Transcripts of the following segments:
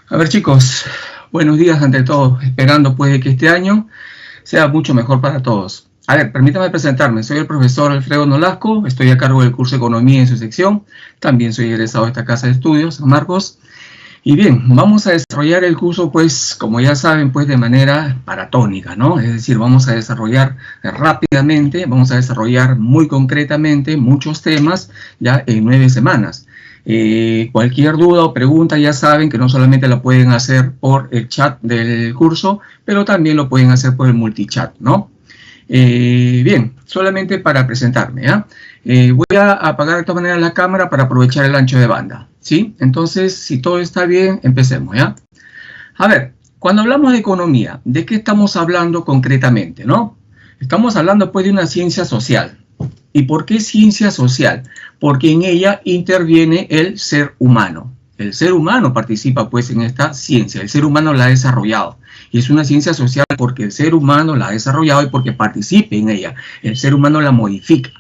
A ver, chicos, buenos días ante todo, esperando pues de que este año sea mucho mejor para todos. A ver, permítame presentarme, soy el profesor Alfredo Nolasco, estoy a cargo del curso de Economía en su sección, también soy egresado de esta casa de estudios, San Marcos. Y bien, vamos a desarrollar el curso, pues, como ya saben, pues de manera paratónica, ¿no? Es decir, vamos a desarrollar rápidamente, vamos a desarrollar muy concretamente muchos temas ya en 9 semanas. Cualquier duda o pregunta ya saben que no solamente la pueden hacer por el chat del curso, pero también lo pueden hacer por el multichat, ¿no? Bien, solamente para presentarme, ¿ya? Voy a apagar de todas maneras la cámara para aprovechar el ancho de banda, ¿sí? Entonces, si todo está bien, empecemos, ¿ya? A ver, cuando hablamos de economía, ¿de qué estamos hablando concretamente, no? Estamos hablando, pues, de una ciencia social. ¿Y por qué ciencia social? Porque en ella interviene el ser humano. El ser humano participa, pues, en esta ciencia. El ser humano la ha desarrollado. Y es una ciencia social porque el ser humano la ha desarrollado y porque participa en ella. El ser humano la modifica.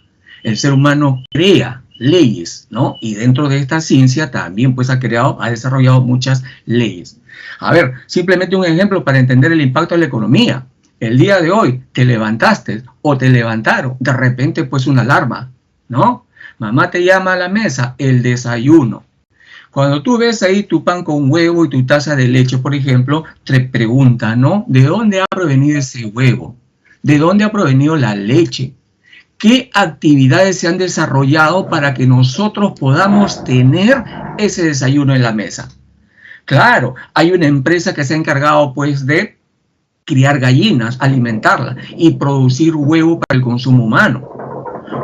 El ser humano crea leyes, ¿no? Y dentro de esta ciencia también, pues, ha desarrollado muchas leyes. A ver, simplemente un ejemplo para entender el impacto de la economía. El día de hoy te levantaste o te levantaron, de repente, pues, una alarma, ¿no? Mamá te llama a la mesa, el desayuno. Cuando tú ves ahí tu pan con huevo y tu taza de leche, por ejemplo, te preguntan, ¿no? ¿De dónde ha provenido ese huevo? ¿De dónde ha provenido la leche? ¿Qué actividades se han desarrollado para que nosotros podamos tener ese desayuno en la mesa? Claro, hay una empresa que se ha encargado, pues, de criar gallinas, alimentarlas y producir huevo para el consumo humano.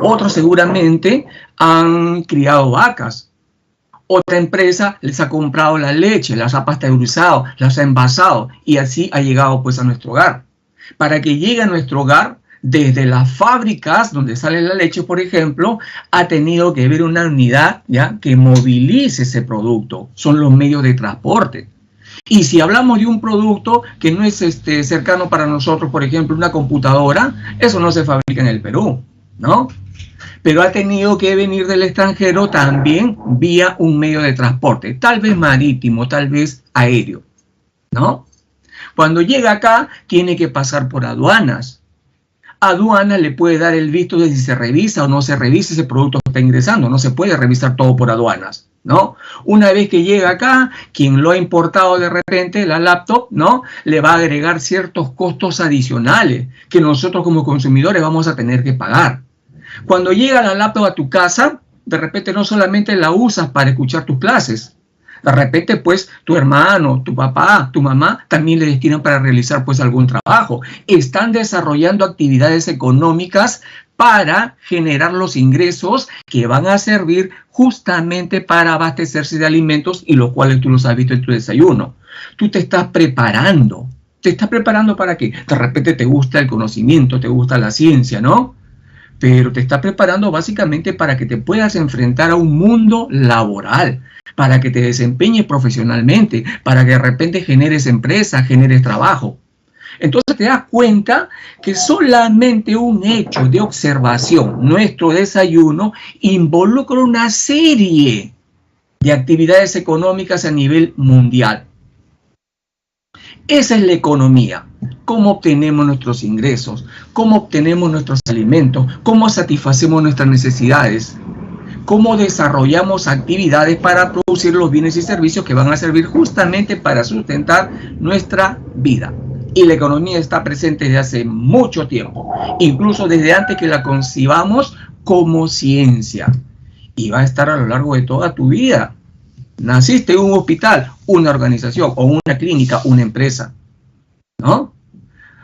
Otros seguramente han criado vacas. Otra empresa les ha comprado la leche, las ha pasteurizado, las ha envasado y así ha llegado, pues, a nuestro hogar. Para que llegue a nuestro hogar, desde las fábricas donde sale la leche, por ejemplo, ha tenido que haber una unidad, ¿ya?, que movilice ese producto. Son los medios de transporte. Y si hablamos de un producto que no es cercano para nosotros, por ejemplo, una computadora, eso no se fabrica en el Perú, ¿no? Pero ha tenido que venir del extranjero también vía un medio de transporte, tal vez marítimo, tal vez aéreo, ¿no? Cuando llega acá, tiene que pasar por aduanas. Aduana le puede dar el visto de si se revisa o no se revisa ese producto que está ingresando. No se puede revisar todo por aduanas, ¿no? Una vez que llega acá, quien lo ha importado de repente, la laptop, ¿no?, le va a agregar ciertos costos adicionales que nosotros como consumidores vamos a tener que pagar. Cuando llega la laptop a tu casa, de repente no solamente la usas para escuchar tus clases. De repente, pues, tu hermano, tu papá, tu mamá también le destinan para realizar, pues, algún trabajo. Están desarrollando actividades económicas para generar los ingresos que van a servir justamente para abastecerse de alimentos y los cuales tú los has visto en tu desayuno. Tú te estás preparando. ¿Te estás preparando para qué? De repente te gusta el conocimiento, te gusta la ciencia, ¿no? Pero te estás preparando básicamente para que te puedas enfrentar a un mundo laboral, para que te desempeñes profesionalmente, para que de repente generes empresa, generes trabajo. Entonces te das cuenta que solamente un hecho de observación, nuestro desayuno, involucra una serie de actividades económicas a nivel mundial. Esa es la economía. Cómo obtenemos nuestros ingresos, cómo obtenemos nuestros alimentos, cómo satisfacemos nuestras necesidades, cómo desarrollamos actividades para producir los bienes y servicios que van a servir justamente para sustentar nuestra vida. Y la economía está presente desde hace mucho tiempo, incluso desde antes que la concibamos como ciencia. Y va a estar a lo largo de toda tu vida. Naciste en un hospital, una organización o una clínica, una empresa, ¿no?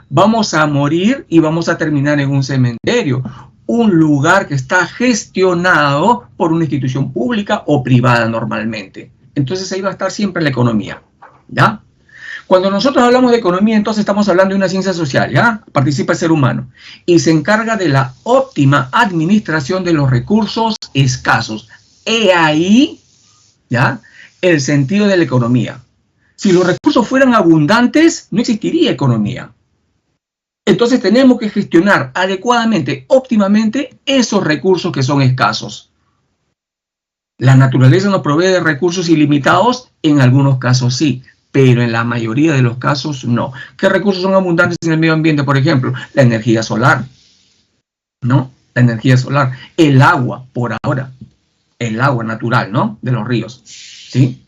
Vamos a morir y vamos a terminar en un cementerio, un lugar que está gestionado por una institución pública o privada normalmente. Entonces ahí va a estar siempre la economía, ¿ya? Cuando nosotros hablamos de economía, entonces estamos hablando de una ciencia social, ¿ya? Participa el ser humano y se encarga de la óptima administración de los recursos escasos. He ahí, ¿ya?, el sentido de la economía. Si los recursos fueran abundantes, no existiría economía. Entonces tenemos que gestionar adecuadamente, óptimamente, esos recursos que son escasos. La naturaleza nos provee de recursos ilimitados, en algunos casos sí, pero en la mayoría de los casos no. ¿Qué recursos son abundantes en el medio ambiente? Por ejemplo, la energía solar, ¿no? La energía solar, el agua, por ahora, el agua natural, ¿no? De los ríos, ¿sí?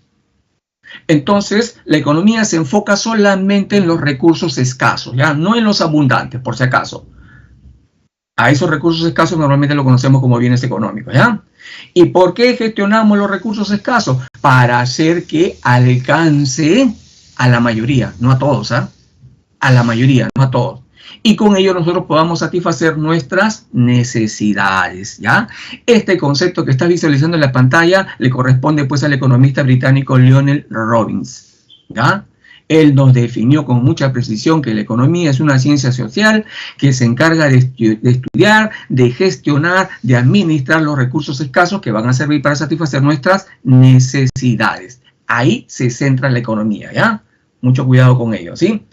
Entonces, la economía se enfoca solamente en los recursos escasos, ¿ya? No en los abundantes, por si acaso. A esos recursos escasos normalmente lo conocemos como bienes económicos, ¿ya? ¿Y por qué gestionamos los recursos escasos? Para hacer que alcance a la mayoría, no a todos, ¿ah? A la mayoría, no a todos. Y con ello nosotros podamos satisfacer nuestras necesidades, ¿ya? Este concepto que está visualizando en la pantalla le corresponde pues al economista británico Lionel Robbins, ¿ya? Él nos definió con mucha precisión que la economía es una ciencia social que se encarga de estudiar, de gestionar, de administrar los recursos escasos que van a servir para satisfacer nuestras necesidades. Ahí se centra la economía, ¿ya? Mucho cuidado con ello, ¿sí?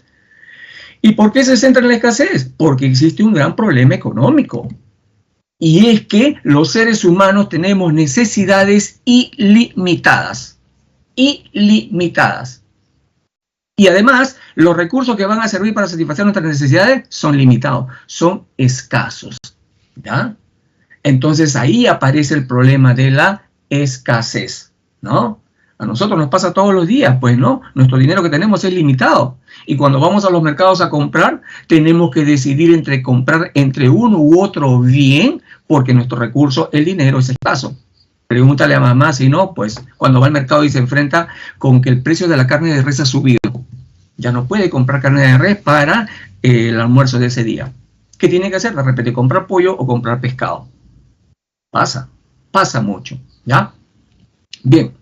¿Y por qué se centra en la escasez? Porque existe un gran problema económico. Y es que los seres humanos tenemos necesidades ilimitadas. Ilimitadas. Y además, los recursos que van a servir para satisfacer nuestras necesidades son limitados, son escasos, ¿ya? Entonces ahí aparece el problema de la escasez, ¿no? A nosotros nos pasa todos los días, pues, ¿no? Nuestro dinero que tenemos es limitado. Y cuando vamos a los mercados a comprar, tenemos que decidir entre comprar entre uno u otro bien, porque nuestro recurso, el dinero, es escaso. Pregúntale a mamá, si no, pues cuando va al mercado y se enfrenta con que el precio de la carne de res ha subido. Ya no puede comprar carne de res para el almuerzo de ese día. ¿Qué tiene que hacer? De repente comprar pollo o comprar pescado. Pasa mucho, ¿ya? Bien,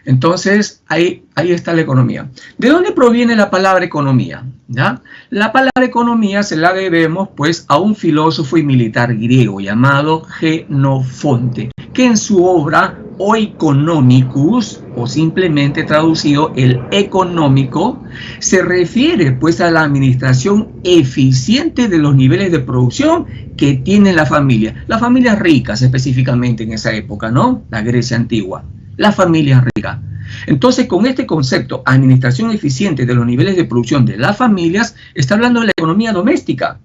entonces ahí está la economía. ¿De dónde proviene la palabra economía? ¿Ya? La palabra economía se la debemos pues a un filósofo y militar griego llamado Jenofonte, que en su obra Oikonomicus, o simplemente traducido el económico, se refiere pues a la administración eficiente de los niveles de producción que tiene la familia. Las familias ricas específicamente en esa época, ¿no? La Grecia antigua. Las familias ricas. Entonces, con este concepto, administración eficiente de los niveles de producción de las familias, está hablando de la economía doméstica.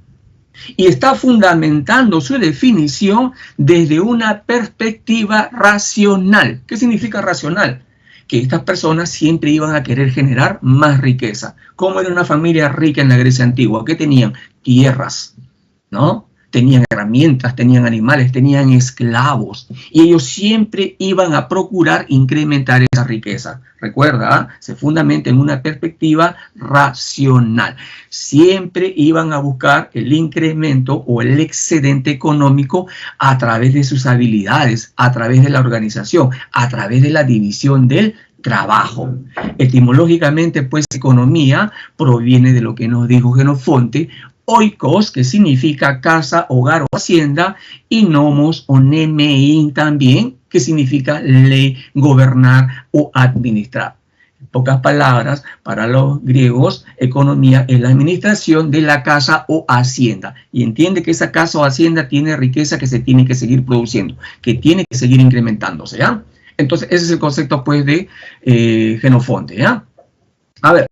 Y está fundamentando su definición desde una perspectiva racional. ¿Qué significa racional? Que estas personas siempre iban a querer generar más riqueza. ¿Cómo era una familia rica en la Grecia antigua? ¿Qué tenían? Tierras, ¿no? Tenían herramientas, tenían animales, tenían esclavos. Y ellos siempre iban a procurar incrementar esa riqueza. Recuerda, se fundamenta en una perspectiva racional. Siempre iban a buscar el incremento o el excedente económico a través de sus habilidades, a través de la organización, a través de la división del trabajo. Etimológicamente, pues, economía proviene de lo que nos dijo Jenofonte, oikos, que significa casa, hogar o hacienda, y nomos o nemein también, que significa ley, gobernar o administrar. En pocas palabras, para los griegos, economía es la administración de la casa o hacienda. Y entiende que esa casa o hacienda tiene riqueza que se tiene que seguir produciendo, que tiene que seguir incrementándose, ¿ya? Entonces, ese es el concepto, pues, de Jenofonte, ¿ya? A ver.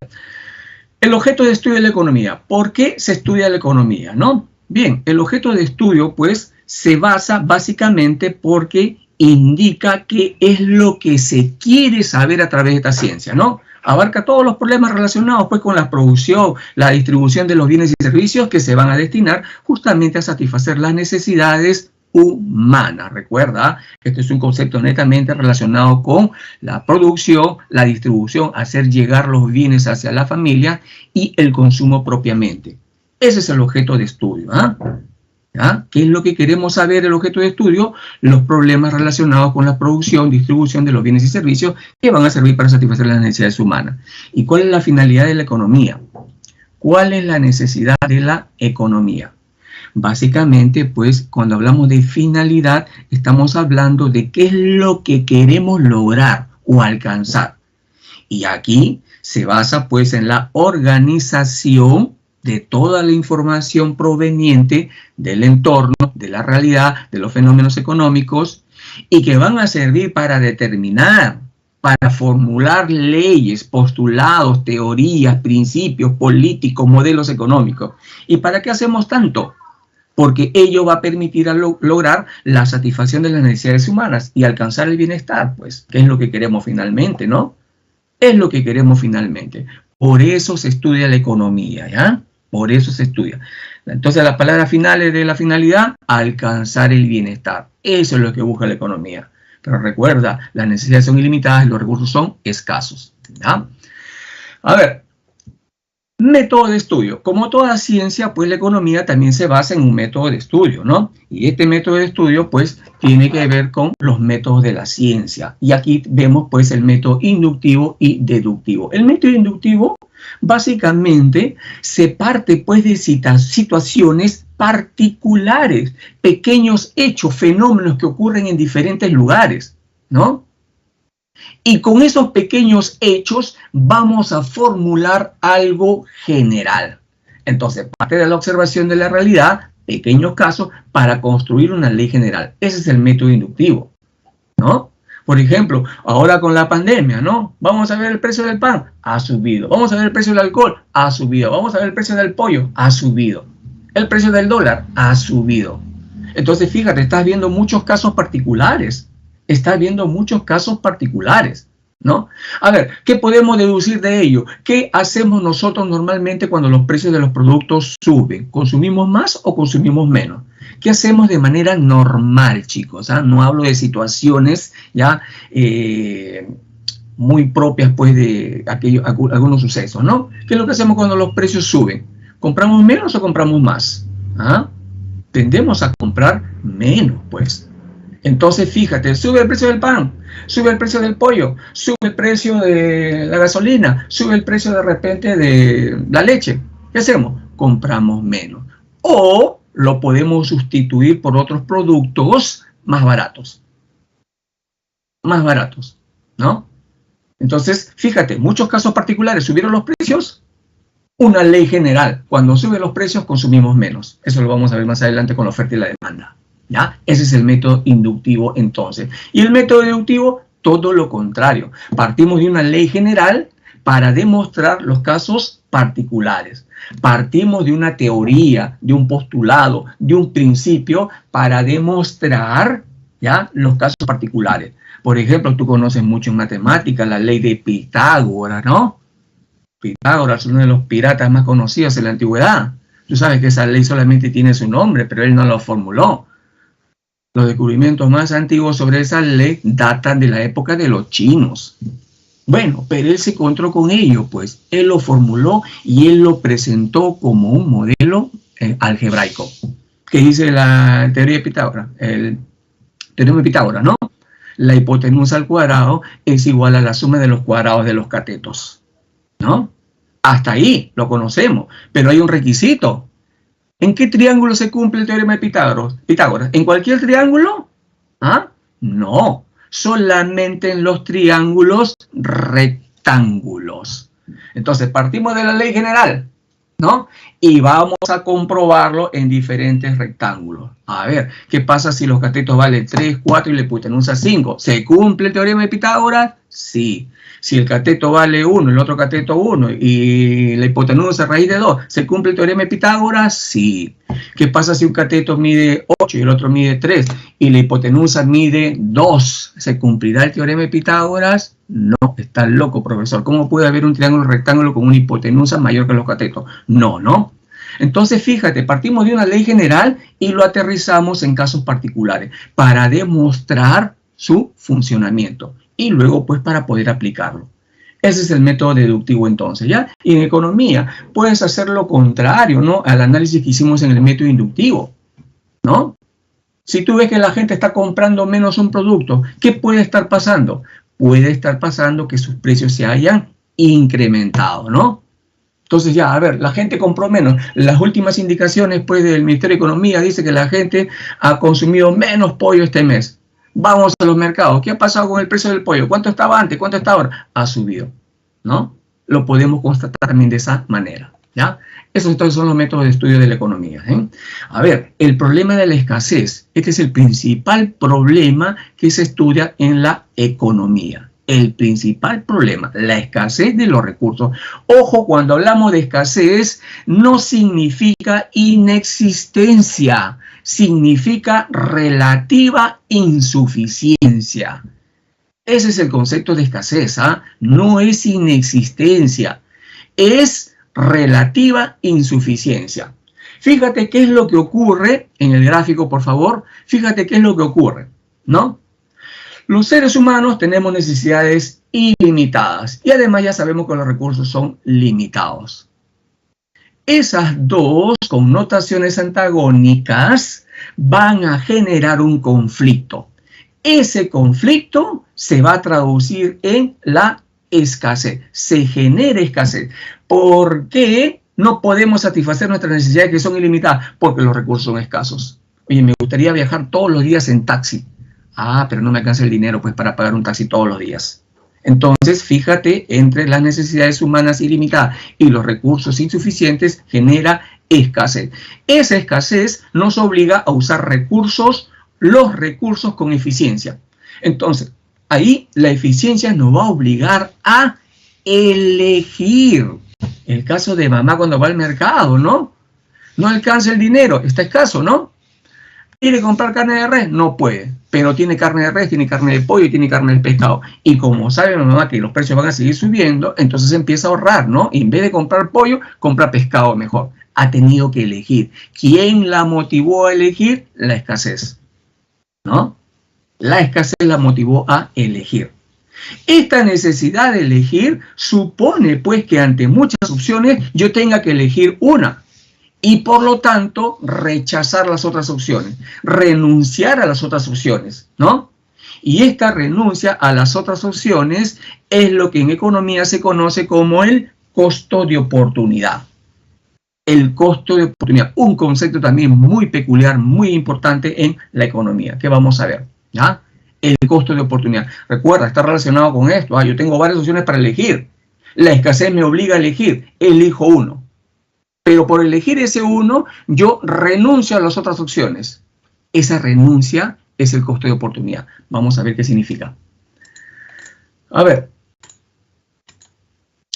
El objeto de estudio de la economía. ¿Por qué se estudia la economía, no? Bien, el objeto de estudio, pues, se basa básicamente porque indica qué es lo que se quiere saber a través de esta ciencia, ¿no? Abarca todos los problemas relacionados, pues, con la producción, la distribución de los bienes y servicios que se van a destinar justamente a satisfacer las necesidades humana. Recuerda, este es un concepto netamente relacionado con la producción, la distribución, hacer llegar los bienes hacia la familia y el consumo propiamente. Ese es el objeto de estudio, ¿ah? ¿Ya? ¿Qué es lo que queremos saber del objeto de estudio? Los problemas relacionados con la producción, distribución de los bienes y servicios que van a servir para satisfacer las necesidades humanas. ¿Y cuál es la finalidad de la economía? ¿Cuál es la necesidad de la economía? Básicamente, pues, cuando hablamos de finalidad, estamos hablando de qué es lo que queremos lograr o alcanzar. Y aquí se basa, pues, en la organización de toda la información proveniente del entorno, de la realidad, de los fenómenos económicos, y que van a servir para determinar para formular leyes, postulados, teorías, principios políticos, modelos económicos. ¿Y para qué hacemos tanto? Porque ello va a permitir lograr la satisfacción de las necesidades humanas y alcanzar el bienestar, pues, que es lo que queremos finalmente, ¿no? Es lo que queremos finalmente. Por eso se estudia la economía, ¿ya? Por eso se estudia. Entonces, las palabras finales de la finalidad, alcanzar el bienestar. Eso es lo que busca la economía. Pero recuerda, las necesidades son ilimitadas y los recursos son escasos, ¿ya? A ver, método de estudio. Como toda ciencia, pues la economía también se basa en un método de estudio, ¿no? Y este método de estudio, pues, tiene que ver con los métodos de la ciencia. Y aquí vemos, pues, el método inductivo y deductivo. El método inductivo, básicamente, se parte, pues, de situaciones particulares, pequeños hechos, fenómenos que ocurren en diferentes lugares, ¿no? Y con esos pequeños hechos vamos a formular algo general. Entonces, parte de la observación de la realidad, pequeños casos, para construir una ley general. Ese es el método inductivo, ¿no? Por ejemplo, ahora con la pandemia, ¿no? Vamos a ver el precio del pan, ha subido. Vamos a ver el precio del alcohol, ha subido. Vamos a ver el precio del pollo, ha subido. El precio del dólar ha subido. Entonces, fíjate, estás viendo muchos casos particulares. Estás viendo muchos casos particulares, ¿no? A ver, ¿qué podemos deducir de ello? ¿Qué hacemos nosotros normalmente cuando los precios de los productos suben? ¿Consumimos más o consumimos menos? ¿Qué hacemos de manera normal, chicos? No hablo de situaciones ya muy propias, pues, de algunos sucesos, ¿no? ¿Qué es lo que hacemos cuando los precios suben? ¿Compramos menos o compramos más? Tendemos a comprar menos, pues. Entonces, fíjate, sube el precio del pan, sube el precio del pollo, sube el precio de la gasolina, sube el precio de repente de la leche. ¿Qué hacemos? Compramos menos. O lo podemos sustituir por otros productos más baratos. Más baratos, ¿no? Entonces, fíjate, muchos casos particulares subieron los precios. Una ley general, cuando suben los precios consumimos menos. Eso lo vamos a ver más adelante con la oferta y la demanda. ¿Ya? Ese es el método inductivo entonces. Y el método deductivo, todo lo contrario. Partimos de una ley general para demostrar los casos particulares. Partimos de una teoría, de un postulado, de un principio para demostrar, ¿ya?, los casos particulares. Por ejemplo, tú conoces mucho en matemáticas la ley de Pitágoras, ¿no? Pitágoras, uno de los piratas más conocidos en la antigüedad. Tú sabes que esa ley solamente tiene su nombre, pero él no lo formuló. Los descubrimientos más antiguos sobre esa ley datan de la época de los chinos. Bueno, pero él se encontró con ello, pues él lo formuló y él lo presentó como un modelo algebraico. ¿Qué dice la teoría de Pitágoras? El teorema de Pitágoras, ¿no? La hipotenusa al cuadrado es igual a la suma de los cuadrados de los catetos, ¿no? Hasta ahí lo conocemos, pero hay un requisito. ¿En qué triángulo se cumple el teorema de Pitágoras? ¿En cualquier triángulo? No, solamente en los triángulos rectángulos. Entonces partimos de la ley general, ¿no? Y vamos a comprobarlo en diferentes rectángulos. A ver, ¿qué pasa si los catetos valen 3, 4 y la hipotenusa 5? ¿Se cumple el teorema de Pitágoras? Sí. Si el cateto vale 1, el otro cateto 1 y la hipotenusa raíz de 2, ¿se cumple el teorema de Pitágoras? Sí. ¿Qué pasa si un cateto mide 8 y el otro mide 3 y la hipotenusa mide 2? ¿Se cumplirá el teorema de Pitágoras? No, está loco, profesor. ¿Cómo puede haber un triángulo rectángulo con una hipotenusa mayor que los catetos? No, ¿no? Entonces, fíjate, partimos de una ley general y lo aterrizamos en casos particulares para demostrar su funcionamiento y luego, pues, para poder aplicarlo. Ese es el método deductivo entonces, ¿ya? Y en economía puedes hacer lo contrario, ¿no?, al análisis que hicimos en el método inductivo, ¿no? Si tú ves que la gente está comprando menos un producto, ¿qué puede estar pasando? Puede estar pasando que sus precios se hayan incrementado, ¿no? Entonces ya, a ver, la gente compró menos. Las últimas indicaciones, pues, del Ministerio de Economía dice que la gente ha consumido menos pollo este mes. Vamos a los mercados. ¿Qué ha pasado con el precio del pollo? ¿Cuánto estaba antes? ¿Cuánto está ahora? Ha subido, ¿no? Lo podemos constatar también de esa manera, ¿ya? Esos entonces son los métodos de estudio de la economía, ¿eh? A ver, el problema de la escasez. Este es el principal problema que se estudia en la economía. el principal problema, la escasez de los recursos. Ojo, cuando hablamos de escasez, no significa inexistencia, significa relativa insuficiencia. Ese es el concepto de escasez, ¿ah? No es inexistencia, es relativa insuficiencia. Fíjate qué es lo que ocurre en el gráfico, por favor. Fíjate qué es lo que ocurre, ¿no? Los seres humanos tenemos necesidades ilimitadas y además ya sabemos que los recursos son limitados. Esas dos connotaciones antagónicas van a generar un conflicto. Ese conflicto se va a traducir en la escasez. Se genera escasez. ¿Por qué no podemos satisfacer nuestras necesidades que son ilimitadas? Porque los recursos son escasos. Oye, me gustaría viajar todos los días en taxi. Ah, pero no me alcanza el dinero pues para pagar un taxi todos los días. Entonces, fíjate, entre las necesidades humanas ilimitadas y los recursos insuficientes genera escasez. Esa escasez nos obliga a usar los recursos con eficiencia. Entonces, ahí la eficiencia nos va a obligar a elegir. El caso de mamá cuando va al mercado, ¿no? No alcanza el dinero, está escaso, ¿no? ¿Quiere comprar carne de res? No puede, pero tiene carne de res, tiene carne de pollo y tiene carne de pescado. Y como sabe mi mamá que los precios van a seguir subiendo, entonces empieza a ahorrar, ¿no? Y en vez de comprar pollo, compra pescado mejor. Ha tenido que elegir. ¿Quién la motivó a elegir? La escasez, ¿no? La escasez la motivó a elegir. Esta necesidad de elegir supone, pues, que ante muchas opciones yo tenga que elegir una. Y por lo tanto, rechazar las otras opciones, renunciar a las otras opciones, ¿no? Y esta renuncia a las otras opciones es lo que en economía se conoce como el costo de oportunidad. El costo de oportunidad, un concepto también muy peculiar, muy importante en la economía, que vamos a ver, ¿ya? El costo de oportunidad. Recuerda, está relacionado con esto. Yo tengo varias opciones para elegir. La escasez me obliga a elegir. Elijo uno. Pero por elegir ese uno, yo renuncio a las otras opciones. Esa renuncia es el costo de oportunidad. Vamos a ver qué significa. A ver.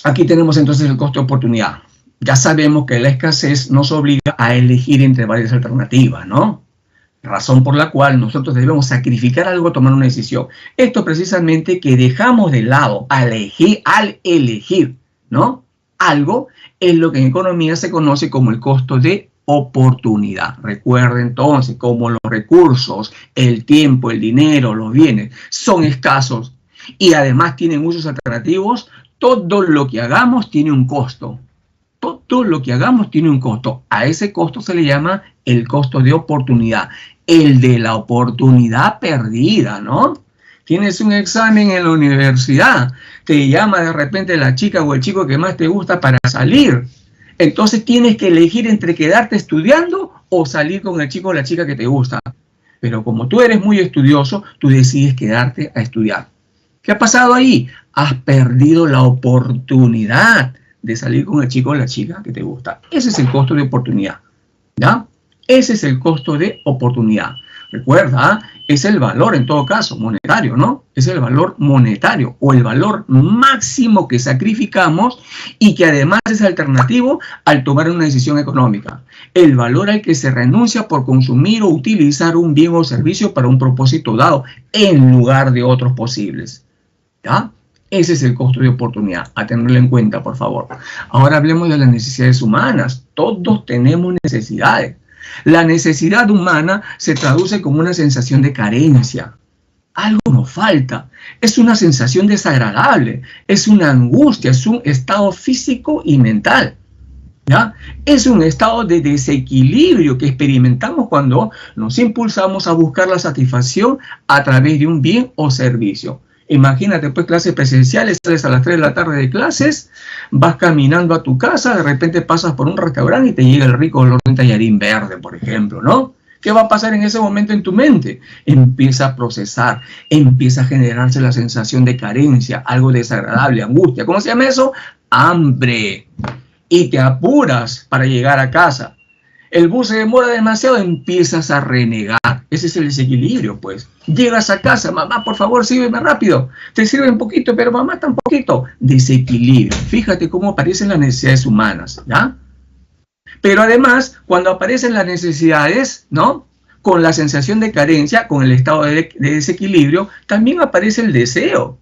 Aquí tenemos entonces el costo de oportunidad. Ya sabemos que la escasez nos obliga a elegir entre varias alternativas, ¿no? Razón por la cual nosotros debemos sacrificar algo, tomar una decisión. Esto precisamente que dejamos de lado al elegir, ¿no? Algo es lo que en economía se conoce como el costo de oportunidad. Recuerden entonces, como los recursos, el tiempo, el dinero, los bienes son escasos y además tienen usos alternativos, todo lo que hagamos tiene un costo. Todo lo que hagamos tiene un costo. A ese costo se le llama el costo de oportunidad. El de la oportunidad perdida, ¿no? Tienes un examen en la universidad, te llama de repente la chica o el chico que más te gusta para salir. Entonces tienes que elegir entre quedarte estudiando o salir con el chico o la chica que te gusta. Pero como tú eres muy estudioso, tú decides quedarte a estudiar. ¿Qué ha pasado ahí? Has perdido la oportunidad de salir con el chico o la chica que te gusta. Ese es el costo de oportunidad, ¿ya? Ese es el costo de oportunidad. Recuerda, es el valor en todo caso, monetario, ¿no? Es el valor monetario o el valor máximo que sacrificamos y que además es alternativo al tomar una decisión económica. El valor al que se renuncia por consumir o utilizar un bien o servicio para un propósito dado en lugar de otros posibles, ¿ya? Ese es el costo de oportunidad, a tenerlo en cuenta, por favor. Ahora hablemos de las necesidades humanas. Todos tenemos necesidades. La necesidad humana se traduce como una sensación de carencia. Algo nos falta. Es una sensación desagradable. Es una angustia. Es un estado físico y mental, ¿ya? Es un estado de desequilibrio que experimentamos cuando nos impulsamos a buscar la satisfacción a través de un bien o servicio. Imagínate, pues, clases presenciales, sales a las 3 de la tarde de clases, vas caminando a tu casa, de repente pasas por un restaurante y te llega el rico olor de tallarín verde, por ejemplo, ¿no? ¿Qué va a pasar en ese momento en tu mente? Empieza a procesar, empieza a generarse la sensación de carencia, algo desagradable, angustia. ¿Cómo se llama eso? Hambre. Y te apuras para llegar a casa. El bus se demora demasiado, empiezas a renegar. Ese es el desequilibrio, pues. Llegas a casa, mamá, por favor, sírveme rápido. Te sirve un poquito, pero mamá, tan poquito. Desequilibrio. Fíjate cómo aparecen las necesidades humanas, ¿ya? Pero además, cuando aparecen las necesidades, ¿no? Con la sensación de carencia, con el estado de desequilibrio, también aparece el deseo.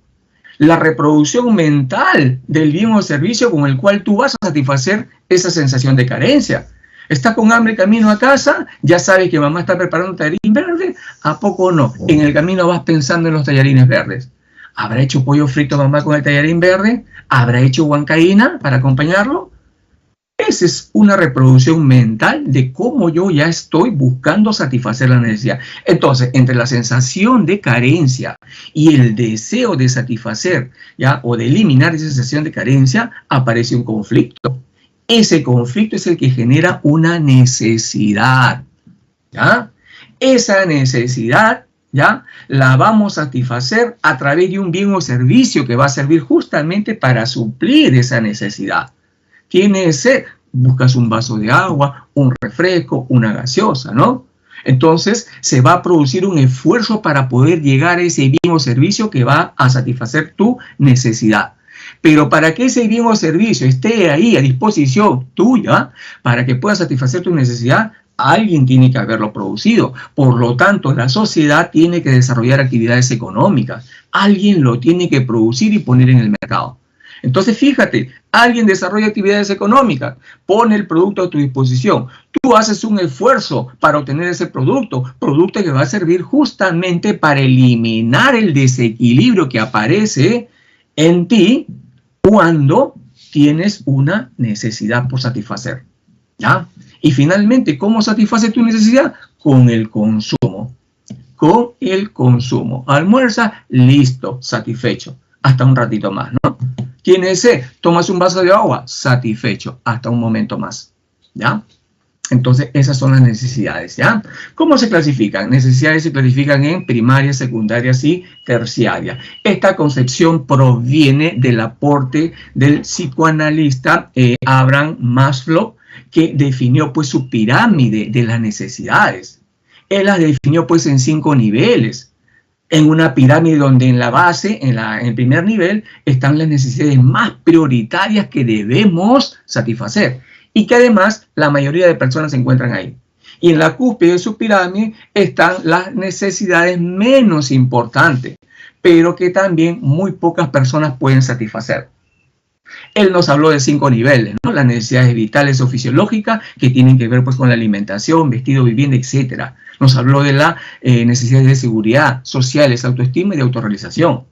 La reproducción mental del bien o servicio con el cual tú vas a satisfacer esa sensación de carencia. Estás con hambre camino a casa, ya sabes que mamá está preparando tallarín verde, ¿a poco no? En el camino vas pensando en los tallarines verdes. ¿Habrá hecho pollo frito mamá con el tallarín verde? ¿Habrá hecho huancaína para acompañarlo? Esa es una reproducción mental de cómo yo ya estoy buscando satisfacer la necesidad. Entonces, entre la sensación de carencia y el deseo de satisfacer, ¿ya? O de eliminar esa sensación de carencia, aparece un conflicto. Ese conflicto es el que genera una necesidad, ¿ya? Esa necesidad, ¿ya? La vamos a satisfacer a través de un bien o servicio que va a servir justamente para suplir esa necesidad. Tienes sed, buscas un vaso de agua, un refresco, una gaseosa, ¿no? Entonces, se va a producir un esfuerzo para poder llegar a ese bien o servicio que va a satisfacer tu necesidad. Pero para que ese bien o servicio esté ahí a disposición tuya, para que pueda satisfacer tu necesidad, alguien tiene que haberlo producido. Por lo tanto, la sociedad tiene que desarrollar actividades económicas. Alguien lo tiene que producir y poner en el mercado. Entonces, fíjate, alguien desarrolla actividades económicas, pone el producto a tu disposición. Tú haces un esfuerzo para obtener ese producto que va a servir justamente para eliminar el desequilibrio que aparece en ti cuando tienes una necesidad por satisfacer, ¿ya? Y finalmente, ¿cómo satisface tu necesidad? Con el consumo. Con el consumo. Almuerza, listo, satisfecho. Hasta un ratito más, ¿no? ¿Tienes sed? Tomas un vaso de agua, satisfecho. Hasta un momento más, ¿ya? Entonces, esas son las necesidades, ¿ya? ¿Cómo se clasifican? Necesidades se clasifican en primarias, secundarias y terciarias. Esta concepción proviene del aporte del psicoanalista Abraham Maslow, que definió pues su pirámide de las necesidades. Él las definió pues en 5 niveles. En una pirámide donde en la base, en el primer nivel, están las necesidades más prioritarias que debemos satisfacer. Y que además la mayoría de personas se encuentran ahí. Y en la cúspide de su pirámide están las necesidades menos importantes, pero que también muy pocas personas pueden satisfacer. Él nos habló de 5 niveles, ¿no? Las necesidades vitales o fisiológicas que tienen que ver pues, con la alimentación, vestido, vivienda, etc. Nos habló de las necesidades de seguridad, sociales, autoestima y de autorrealización.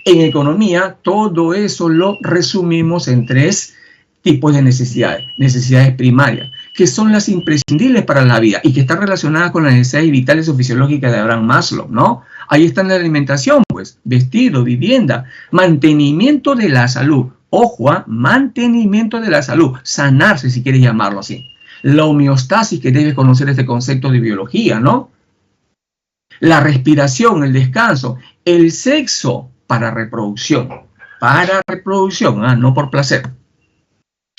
En economía, todo eso lo resumimos en 3 tipos de necesidades. Necesidades primarias, que son las imprescindibles para la vida y que están relacionadas con las necesidades vitales o fisiológicas de Abraham Maslow, ¿no? Ahí está la alimentación, pues, vestido, vivienda, mantenimiento de la salud. Ojo, mantenimiento de la salud, sanarse si quieres llamarlo así. La homeostasis, que debes conocer este concepto de biología, ¿no? La respiración, el descanso, el sexo para reproducción, no por placer.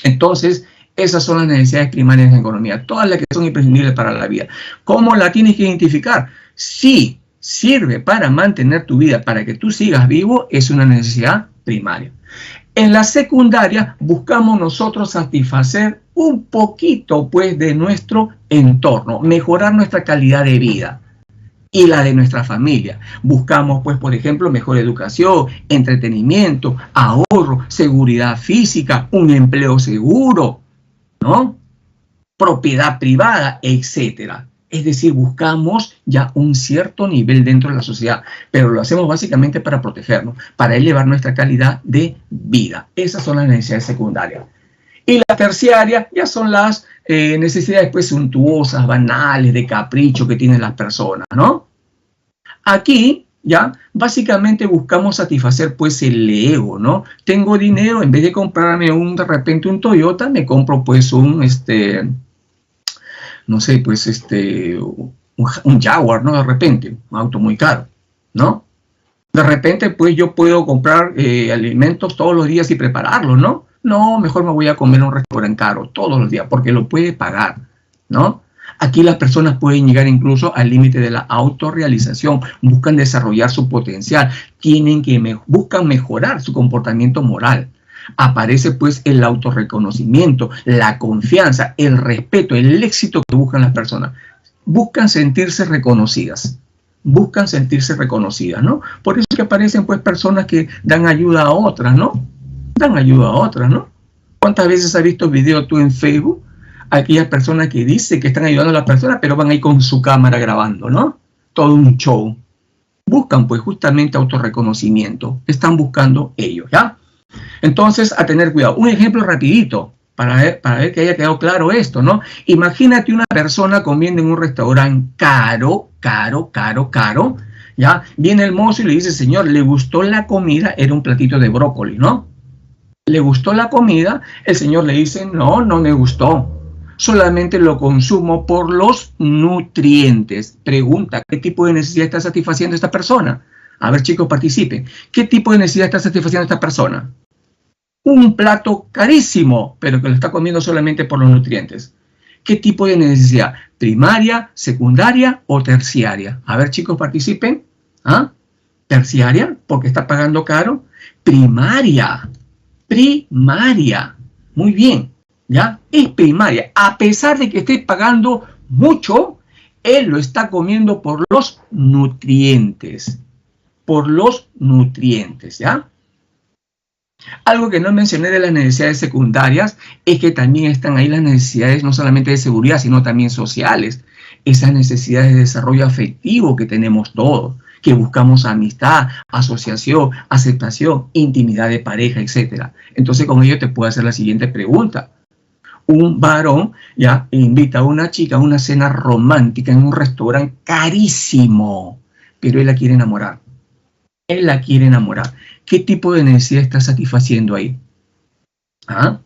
Entonces, esas son las necesidades primarias en economía, todas las que son imprescindibles para la vida. ¿Cómo la tienes que identificar? Si sirve para mantener tu vida, para que tú sigas vivo, es una necesidad primaria. En la secundaria buscamos nosotros satisfacer un poquito pues de nuestro entorno, mejorar nuestra calidad de vida y la de nuestra familia. Buscamos pues por ejemplo mejor educación, entretenimiento, ahorro, seguridad física, un empleo seguro, ¿no? Propiedad privada, etcétera. Es decir, buscamos ya un cierto nivel dentro de la sociedad, pero lo hacemos básicamente para protegernos, para elevar nuestra calidad de vida. Esas son las necesidades secundarias. Y las terciarias ya son las necesidades pues suntuosas, banales, de capricho que tienen las personas, ¿no? Aquí ya básicamente buscamos satisfacer pues el ego, ¿no? Tengo dinero, en vez de comprarme de repente un Toyota, me compro pues un Jaguar, ¿no? De repente, un auto muy caro, ¿no? De repente, pues yo puedo comprar alimentos todos los días y prepararlos, ¿no? No, mejor me voy a comer en un restaurante caro todos los días porque lo puede pagar, ¿no? Aquí las personas pueden llegar incluso al límite de la autorrealización, buscan desarrollar su potencial, buscan mejorar su comportamiento moral. Aparece pues el autorreconocimiento, la confianza, el respeto, el éxito que buscan las personas. Buscan sentirse reconocidas, ¿no? Por eso es que aparecen pues personas que dan ayuda a otras, ¿no? ¿Cuántas veces has visto videos tú en Facebook? Aquellas personas que dicen que están ayudando a las personas, pero van ahí con su cámara grabando, ¿no? Todo un show. Buscan pues justamente autorreconocimiento. Están buscando ellos, ¿ya? Entonces, a tener cuidado. Un ejemplo rapidito para ver que haya quedado claro esto, ¿no? Imagínate una persona comiendo en un restaurante caro, ¿ya? Viene el mozo y le dice, señor, ¿le gustó la comida? Era un platito de brócoli, ¿no? ¿Le gustó la comida? El señor le dice, no, no me gustó. Solamente lo consumo por los nutrientes. Pregunta, ¿qué tipo de necesidad está satisfaciendo esta persona? A ver, chicos, participen. ¿Qué tipo de necesidad está satisfaciendo esta persona? Un plato carísimo, pero que lo está comiendo solamente por los nutrientes. ¿Qué tipo de necesidad? ¿Primaria, secundaria o terciaria? A ver, chicos, participen. ¿Ah? ¿Terciaria? Porque está pagando caro. Primaria. Muy bien. ¿Ya? Es primaria. A pesar de que esté pagando mucho, él lo está comiendo por los nutrientes. ¿Ya? Algo que no mencioné de las necesidades secundarias es que también están ahí las necesidades no solamente de seguridad, sino también sociales. Esas necesidades de desarrollo afectivo que tenemos todos, que buscamos amistad, asociación, aceptación, intimidad de pareja, etc. Entonces con ello te puedo hacer la siguiente pregunta. Un varón ya invita a una chica a una cena romántica en un restaurante carísimo, pero él la quiere enamorar. ¿Qué tipo de necesidad está satisfaciendo ahí? ¿Ah?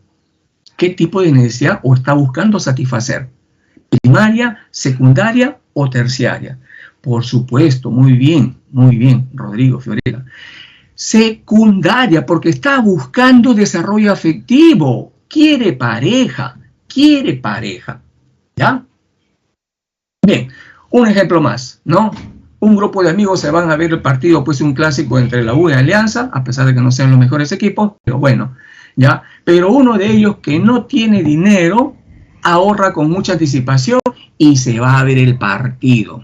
¿Qué tipo de necesidad o está buscando satisfacer? ¿Primaria, secundaria o terciaria? Por supuesto, muy bien, Rodrigo Fiorella. Secundaria, porque está buscando desarrollo afectivo. Quiere pareja, ¿ya? Bien, un ejemplo más, ¿no? Un grupo de amigos se van a ver el partido, pues un clásico entre la U y Alianza, a pesar de que no sean los mejores equipos, pero bueno, ¿ya? Pero uno de ellos que no tiene dinero, ahorra con mucha anticipación y se va a ver el partido,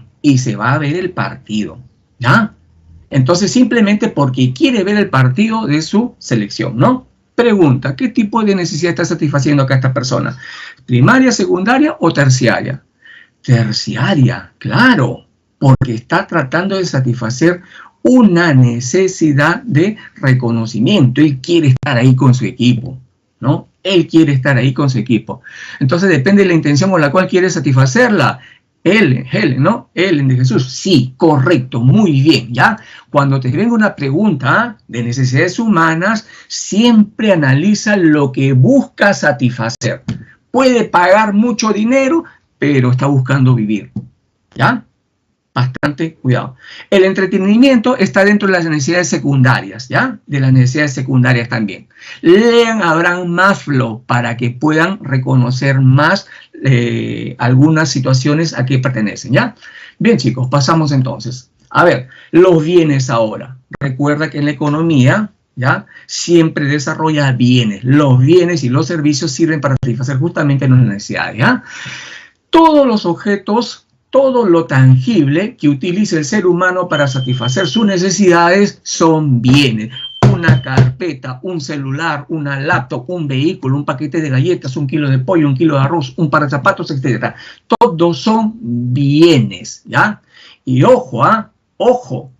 ¿ya? Entonces simplemente porque quiere ver el partido de su selección, ¿no? Pregunta, ¿qué tipo de necesidad está satisfaciendo acá esta persona? ¿Primaria, secundaria o terciaria? Terciaria, claro, porque está tratando de satisfacer una necesidad de reconocimiento. Él quiere estar ahí con su equipo, ¿no? Entonces depende de la intención con la cual quiere satisfacerla. ¿no? Ellen de Jesús. Sí, correcto, muy bien, ¿ya? Cuando te venga una pregunta de necesidades humanas, siempre analiza lo que busca satisfacer. Puede pagar mucho dinero, pero está buscando vivir, ¿ya? Bastante cuidado. El entretenimiento está dentro de las necesidades secundarias, ¿ya? De las necesidades secundarias también. Lean a Abraham Maslow para que puedan reconocer más algunas situaciones a que pertenecen, ¿ya? Bien, chicos, pasamos entonces. A ver, los bienes ahora. Recuerda que en la economía, ¿ya? Siempre desarrolla bienes. Los bienes y los servicios sirven para satisfacer justamente nuestras necesidades, ¿ya? Todos los objetos, todo lo tangible que utilice el ser humano para satisfacer sus necesidades son bienes. Una carpeta, un celular, una laptop, un vehículo, un paquete de galletas, un kilo de pollo, un kilo de arroz, un par de zapatos, etc. Todos son bienes, ¿ya? Y ojo, ojo,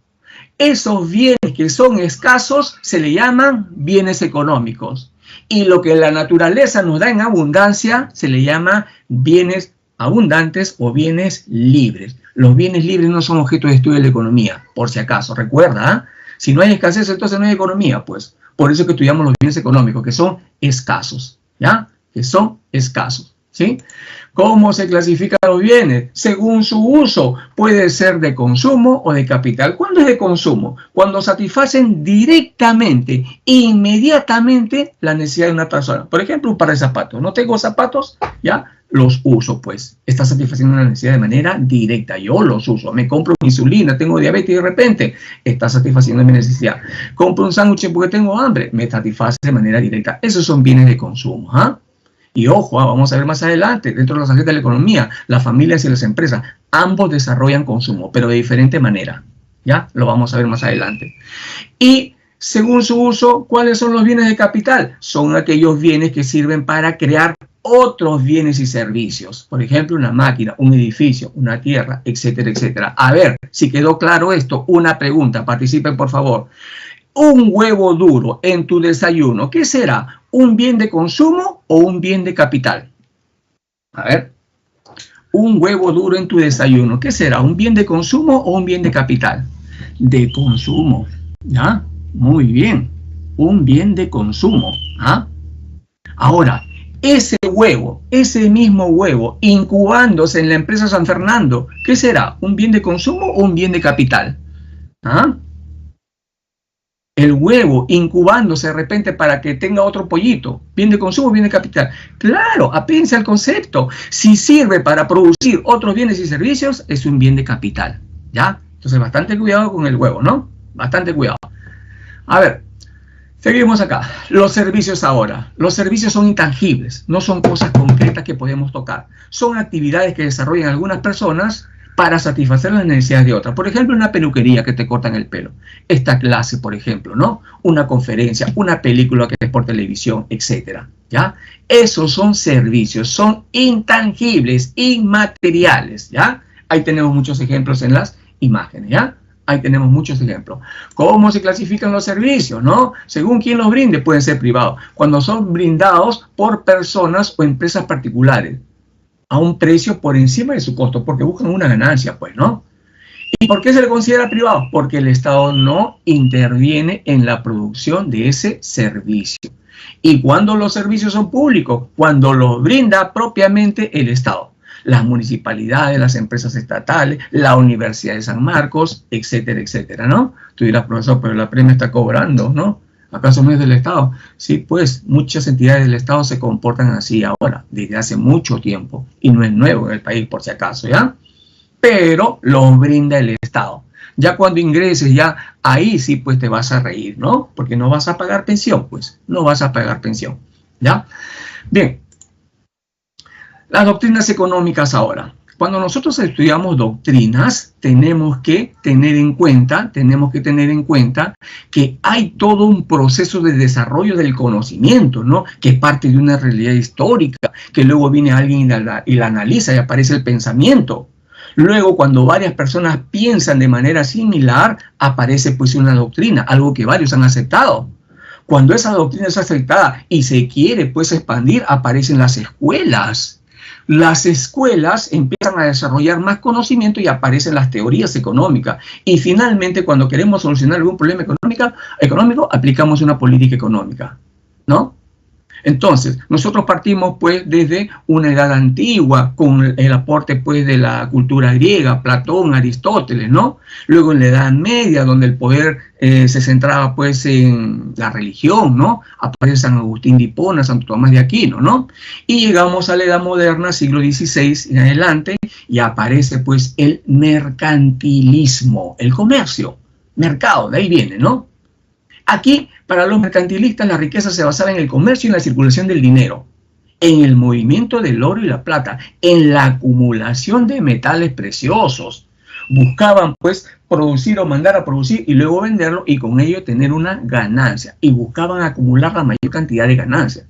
esos bienes que son escasos se le llaman bienes económicos. Y lo que la naturaleza nos da en abundancia se le llama bienes abundantes o bienes libres. Los bienes libres no son objeto de estudio de la economía, por si acaso, recuerda, si no hay escasez, entonces no hay economía, pues. Por eso es que estudiamos los bienes económicos, que son escasos, ¿ya? Que son escasos, ¿sí? ¿Cómo se clasifican los bienes? Según su uso, puede ser de consumo o de capital. ¿Cuándo es de consumo? Cuando satisfacen directamente, inmediatamente, la necesidad de una persona. Por ejemplo, un par de zapatos. No tengo zapatos, ¿ya? los uso, pues. Está satisfaciendo una necesidad de manera directa. Yo los uso. Me compro insulina, tengo diabetes y de repente está satisfaciendo mi necesidad. Compro un sándwich porque tengo hambre, me satisface de manera directa. Esos son bienes de consumo. Y ojo, vamos a ver más adelante, dentro de los agentes de la economía, las familias y las empresas, ambos desarrollan consumo, pero de diferente manera. ¿Ya? Lo vamos a ver más adelante. Y según su uso, ¿cuáles son los bienes de capital? Son aquellos bienes que sirven para crear otros bienes y servicios. Por ejemplo, una máquina, un edificio, una tierra, etcétera, etcétera. A ver, si quedó claro esto, una pregunta, participen por favor. Un huevo duro en tu desayuno, ¿qué será? ¿Un bien de consumo o un bien de capital? A ver, un huevo duro en tu desayuno, ¿qué será? ¿Un bien de consumo o un bien de capital? De consumo, ¿ya? Muy bien, un bien de consumo. Ahora, ese huevo, ese mismo huevo, incubándose en la empresa San Fernando, ¿qué será? ¿Un bien de consumo o un bien de capital? El huevo incubándose de repente para que tenga otro pollito, bien de consumo, bien de capital. Claro, apéndense al concepto. Si sirve para producir otros bienes y servicios, es un bien de capital, ¿ya? Entonces, bastante cuidado con el huevo, ¿no? Bastante cuidado. A ver, seguimos acá. Los servicios ahora. Los servicios son intangibles, no son cosas concretas que podemos tocar. Son actividades que desarrollan algunas personas para satisfacer las necesidades de otras. Por ejemplo, una peluquería que te cortan el pelo. Esta clase, por ejemplo, ¿no? Una conferencia, una película que es por televisión, etcétera, ¿ya? Esos son servicios, son intangibles, inmateriales, ¿ya? Ahí tenemos muchos ejemplos en las imágenes, ¿ya? Ahí tenemos muchos ejemplos. ¿Cómo se clasifican los servicios, no? Según quien los brinde, pueden ser privados. Cuando son brindados por personas o empresas particulares, a un precio por encima de su costo, porque buscan una ganancia, pues, ¿no? ¿Y por qué se le considera privado? Porque el Estado no interviene en la producción de ese servicio. ¿Y cuando los servicios son públicos? Cuando los brinda propiamente el Estado. Las municipalidades, las empresas estatales, la Universidad de San Marcos, etcétera, etcétera, ¿no? Tú dirás, profesor, pero la premia está cobrando, ¿no? ¿Acaso no es del Estado? Sí, pues muchas entidades del Estado se comportan así ahora, desde hace mucho tiempo, y no es nuevo en el país por si acaso, ¿ya? Pero los brinda el Estado. Ya cuando ingreses, ya ahí sí pues te vas a reír, ¿no? Porque no vas a pagar pensión, pues, no vas a pagar pensión, ¿ya? Bien, las doctrinas económicas ahora. Cuando nosotros estudiamos doctrinas, tenemos que tener en cuenta que hay todo un proceso de desarrollo del conocimiento, ¿no? Que es parte de una realidad histórica, que luego viene alguien y la analiza y aparece el pensamiento. Luego, cuando varias personas piensan de manera similar, aparece pues una doctrina, algo que varios han aceptado. Cuando esa doctrina es aceptada y se quiere pues expandir, aparecen las escuelas. Las escuelas empiezan a desarrollar más conocimiento y aparecen las teorías económicas. Y finalmente, cuando queremos solucionar algún problema económico, aplicamos una política económica, ¿no? Entonces, nosotros partimos pues desde una edad antigua con el aporte pues de la cultura griega, Platón, Aristóteles, ¿no? Luego en la Edad Media, donde el poder se centraba pues en la religión, ¿no? Aparece San Agustín de Hipona, Santo Tomás de Aquino, ¿no? Y llegamos a la Edad Moderna, siglo XVI en adelante, y aparece pues el mercantilismo, el comercio, mercado, de ahí viene, ¿no? Aquí, para los mercantilistas, la riqueza se basaba en el comercio y en la circulación del dinero, en el movimiento del oro y la plata, en la acumulación de metales preciosos. Buscaban, pues, producir o mandar a producir y luego venderlo y con ello tener una ganancia. Y buscaban acumular la mayor cantidad de ganancias.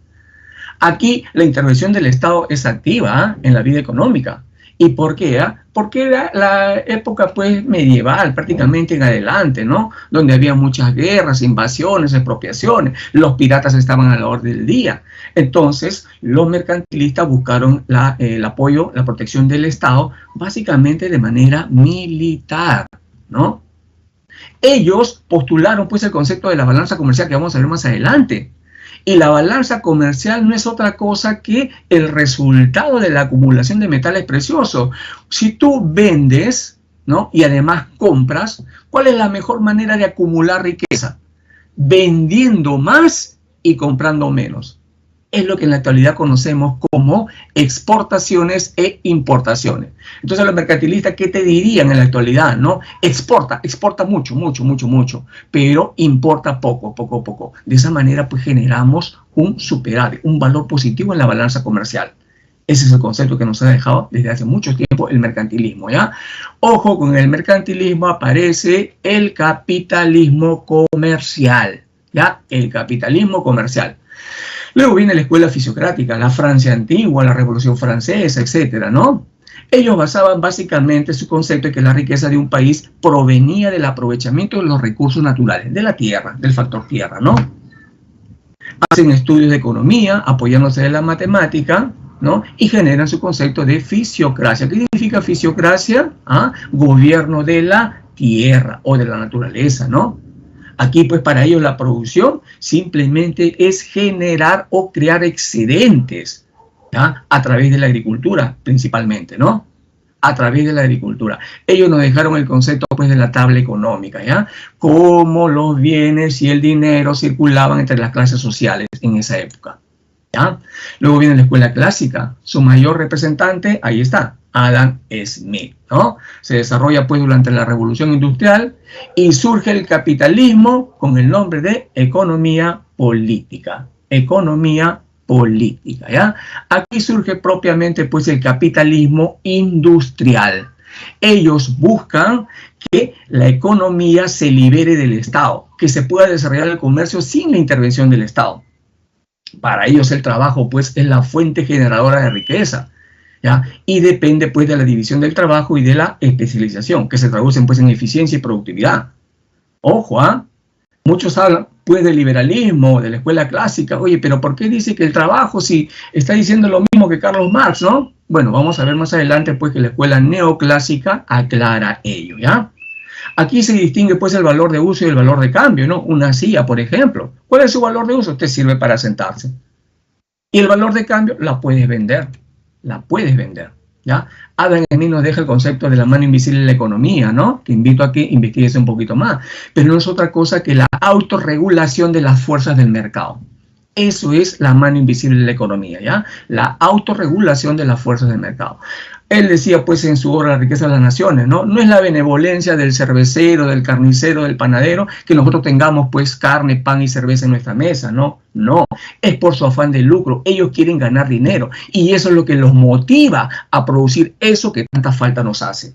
Aquí, la intervención del Estado es activa en la vida económica. ¿Y por qué? Porque era la época pues medieval prácticamente en adelante, ¿no? Donde había muchas guerras, invasiones, expropiaciones, los piratas estaban a la orden del día. Entonces los mercantilistas buscaron el apoyo, la protección del Estado, básicamente de manera militar, ¿no? Ellos postularon pues el concepto de la balanza comercial que vamos a ver más adelante. Y la balanza comercial no es otra cosa que el resultado de la acumulación de metales preciosos. Si tú vendes, ¿no? Y además compras, ¿cuál es la mejor manera de acumular riqueza? Vendiendo más y comprando menos. es lo que en la actualidad conocemos como exportaciones e importaciones. Entonces los mercantilistas, ¿qué te dirían en la actualidad? ¿No? Exporta mucho, pero importa poco. De esa manera pues generamos un superávit, un valor positivo en la balanza comercial. Ese es el concepto que nos ha dejado desde hace mucho tiempo el mercantilismo, ¿ya? Ojo, con el mercantilismo aparece el capitalismo comercial, ¿ya? El capitalismo comercial. Luego viene la escuela fisiocrática, la Francia antigua, la Revolución Francesa, etcétera, ¿no? Ellos basaban básicamente su concepto de que la riqueza de un país provenía del aprovechamiento de los recursos naturales, de la tierra, del factor tierra, ¿no? Hacen estudios de economía, apoyándose de la matemática, ¿no? Y generan su concepto de fisiocracia. ¿Qué significa fisiocracia? Gobierno de la tierra o de la naturaleza, ¿no? Aquí, pues, para ellos la producción simplemente es generar o crear excedentes, ¿ya? A través de la agricultura, principalmente, ¿no? A través de la agricultura. Ellos nos dejaron el concepto, pues, de la tabla económica, ¿ya? Cómo los bienes y el dinero circulaban entre las clases sociales en esa época, ¿ya? Luego viene la escuela clásica. Su mayor representante, ahí está, Adam Smith, ¿no? Se desarrolla pues durante la Revolución Industrial y surge el capitalismo con el nombre de economía política. Economía política, ¿ya? Aquí surge propiamente pues el capitalismo industrial. Ellos buscan que la economía se libere del Estado, que se pueda desarrollar el comercio sin la intervención del Estado. Para ellos el trabajo pues es la fuente generadora de riqueza, ¿ya? Y depende pues de la división del trabajo y de la especialización, que se traducen pues en eficiencia y productividad. Ojo, muchos hablan pues del liberalismo, de la escuela clásica. Oye, pero ¿por qué dice que el trabajo si está diciendo lo mismo que Carlos Marx, no? Bueno, vamos a ver más adelante pues que la escuela neoclásica aclara ello, ¿ya? Aquí se distingue pues el valor de uso y el valor de cambio, ¿no? Una silla, por ejemplo. ¿Cuál es su valor de uso? Te sirve para sentarse. Y el valor de cambio, la puedes vender, ¿ya? Adam Smith nos deja el concepto de la mano invisible en la economía, ¿no? Te invito a que investigues un poquito más. Pero no es otra cosa que la autorregulación de las fuerzas del mercado. Eso es la mano invisible en la economía, ¿ya? La autorregulación de las fuerzas del mercado. Él decía, pues, en su obra La riqueza de las naciones, ¿no? No es la benevolencia del cervecero, del carnicero, del panadero, que nosotros tengamos, pues, carne, pan y cerveza en nuestra mesa, ¿no? No, es por su afán de lucro. Ellos quieren ganar dinero y eso es lo que los motiva a producir eso que tanta falta nos hace.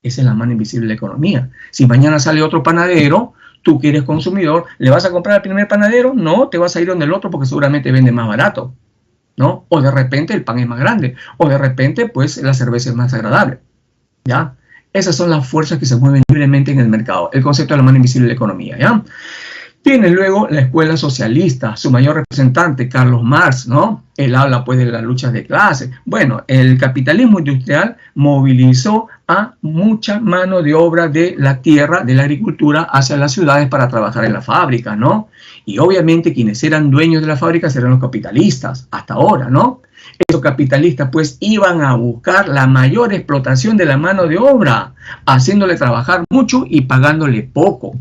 Esa es la mano invisible de la economía. Si mañana sale otro panadero, tú que eres consumidor, ¿le vas a comprar al primer panadero? No, te vas a ir donde el otro porque seguramente vende más barato, ¿no? O de repente el pan es más grande, o de repente pues la cerveza es más agradable, ¿ya? Esas son las fuerzas que se mueven libremente en el mercado, el concepto de la mano invisible de la economía, ¿ya? Tiene luego la escuela socialista, su mayor representante, Carlos Marx, ¿no? Él habla pues de las luchas de clase. Bueno, el capitalismo industrial movilizó a mucha mano de obra de la tierra, de la agricultura, hacia las ciudades para trabajar en la fábrica, ¿no? Y obviamente quienes eran dueños de la fábrica eran los capitalistas, hasta ahora, ¿no? Esos capitalistas pues iban a buscar la mayor explotación de la mano de obra, haciéndole trabajar mucho y pagándole poco,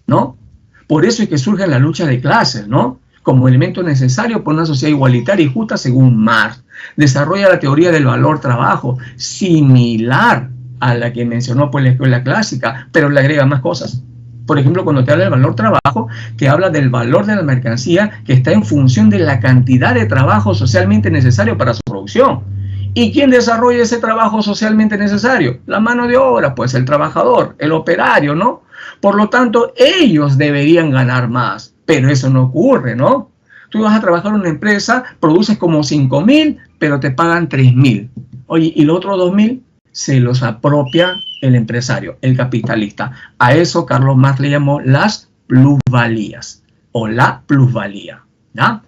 ¿no? Por eso es que surge la lucha de clases, ¿no? Como elemento necesario por una sociedad igualitaria y justa según Marx. Desarrolla la teoría del valor trabajo, similar a la que mencionó pues la escuela clásica, pero le agrega más cosas. Por ejemplo, cuando te habla del valor trabajo, te habla del valor de la mercancía que está en función de la cantidad de trabajo socialmente necesario para su producción. ¿Y quién desarrolla ese trabajo socialmente necesario? La mano de obra, pues el trabajador, el operario, ¿no? Por lo tanto, ellos deberían ganar más, pero eso no ocurre, ¿no? Tú vas a trabajar en una empresa, produces como 5.000, pero te pagan 3.000. Oye, ¿y los otros 2.000? Se los apropia el empresario, el capitalista. A eso Carlos Marx le llamó las plusvalías o la plusvalía, ¿ya?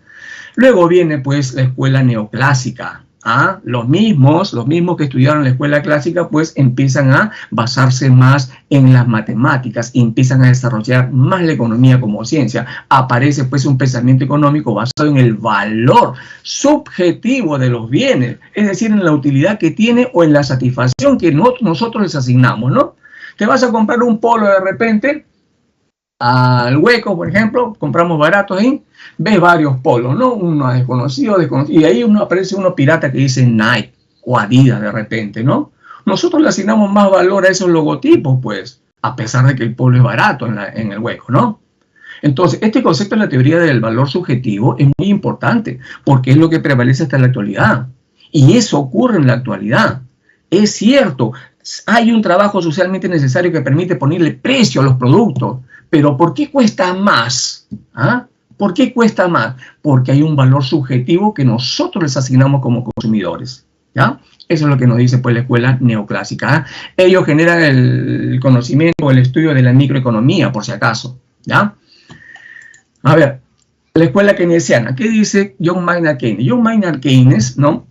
Luego viene pues la escuela neoclásica. Los mismos que estudiaron la escuela clásica pues empiezan a basarse más en las matemáticas y empiezan a desarrollar más la economía como ciencia. Aparece pues un pensamiento económico basado en el valor subjetivo de los bienes, es decir, en la utilidad que tiene o en la satisfacción que nosotros les asignamos, ¿no? Te vas a comprar un polo de repente al Hueco, por ejemplo, compramos baratos ahí, ves varios polos, ¿no? Uno desconocido, y ahí aparece uno pirata que dice Nike o Adidas de repente, ¿no? Nosotros le asignamos más valor a esos logotipos, pues, a pesar de que el polo es barato en el Hueco, ¿no? Entonces, este concepto de la teoría del valor subjetivo es muy importante, porque es lo que prevalece hasta la actualidad. Y eso ocurre en la actualidad. Es cierto, hay un trabajo socialmente necesario que permite ponerle precio a los productos, pero ¿por qué cuesta más? ¿Ah? ¿Por qué cuesta más? Porque hay un valor subjetivo que nosotros les asignamos como consumidores, ¿ya? Eso es lo que nos dice pues la escuela neoclásica, ¿ah? Ellos generan el conocimiento o el estudio de la microeconomía, por si acaso, ¿ya? A ver, la escuela keynesiana, ¿qué dice John Maynard Keynes? John Maynard Keynes, ¿no?,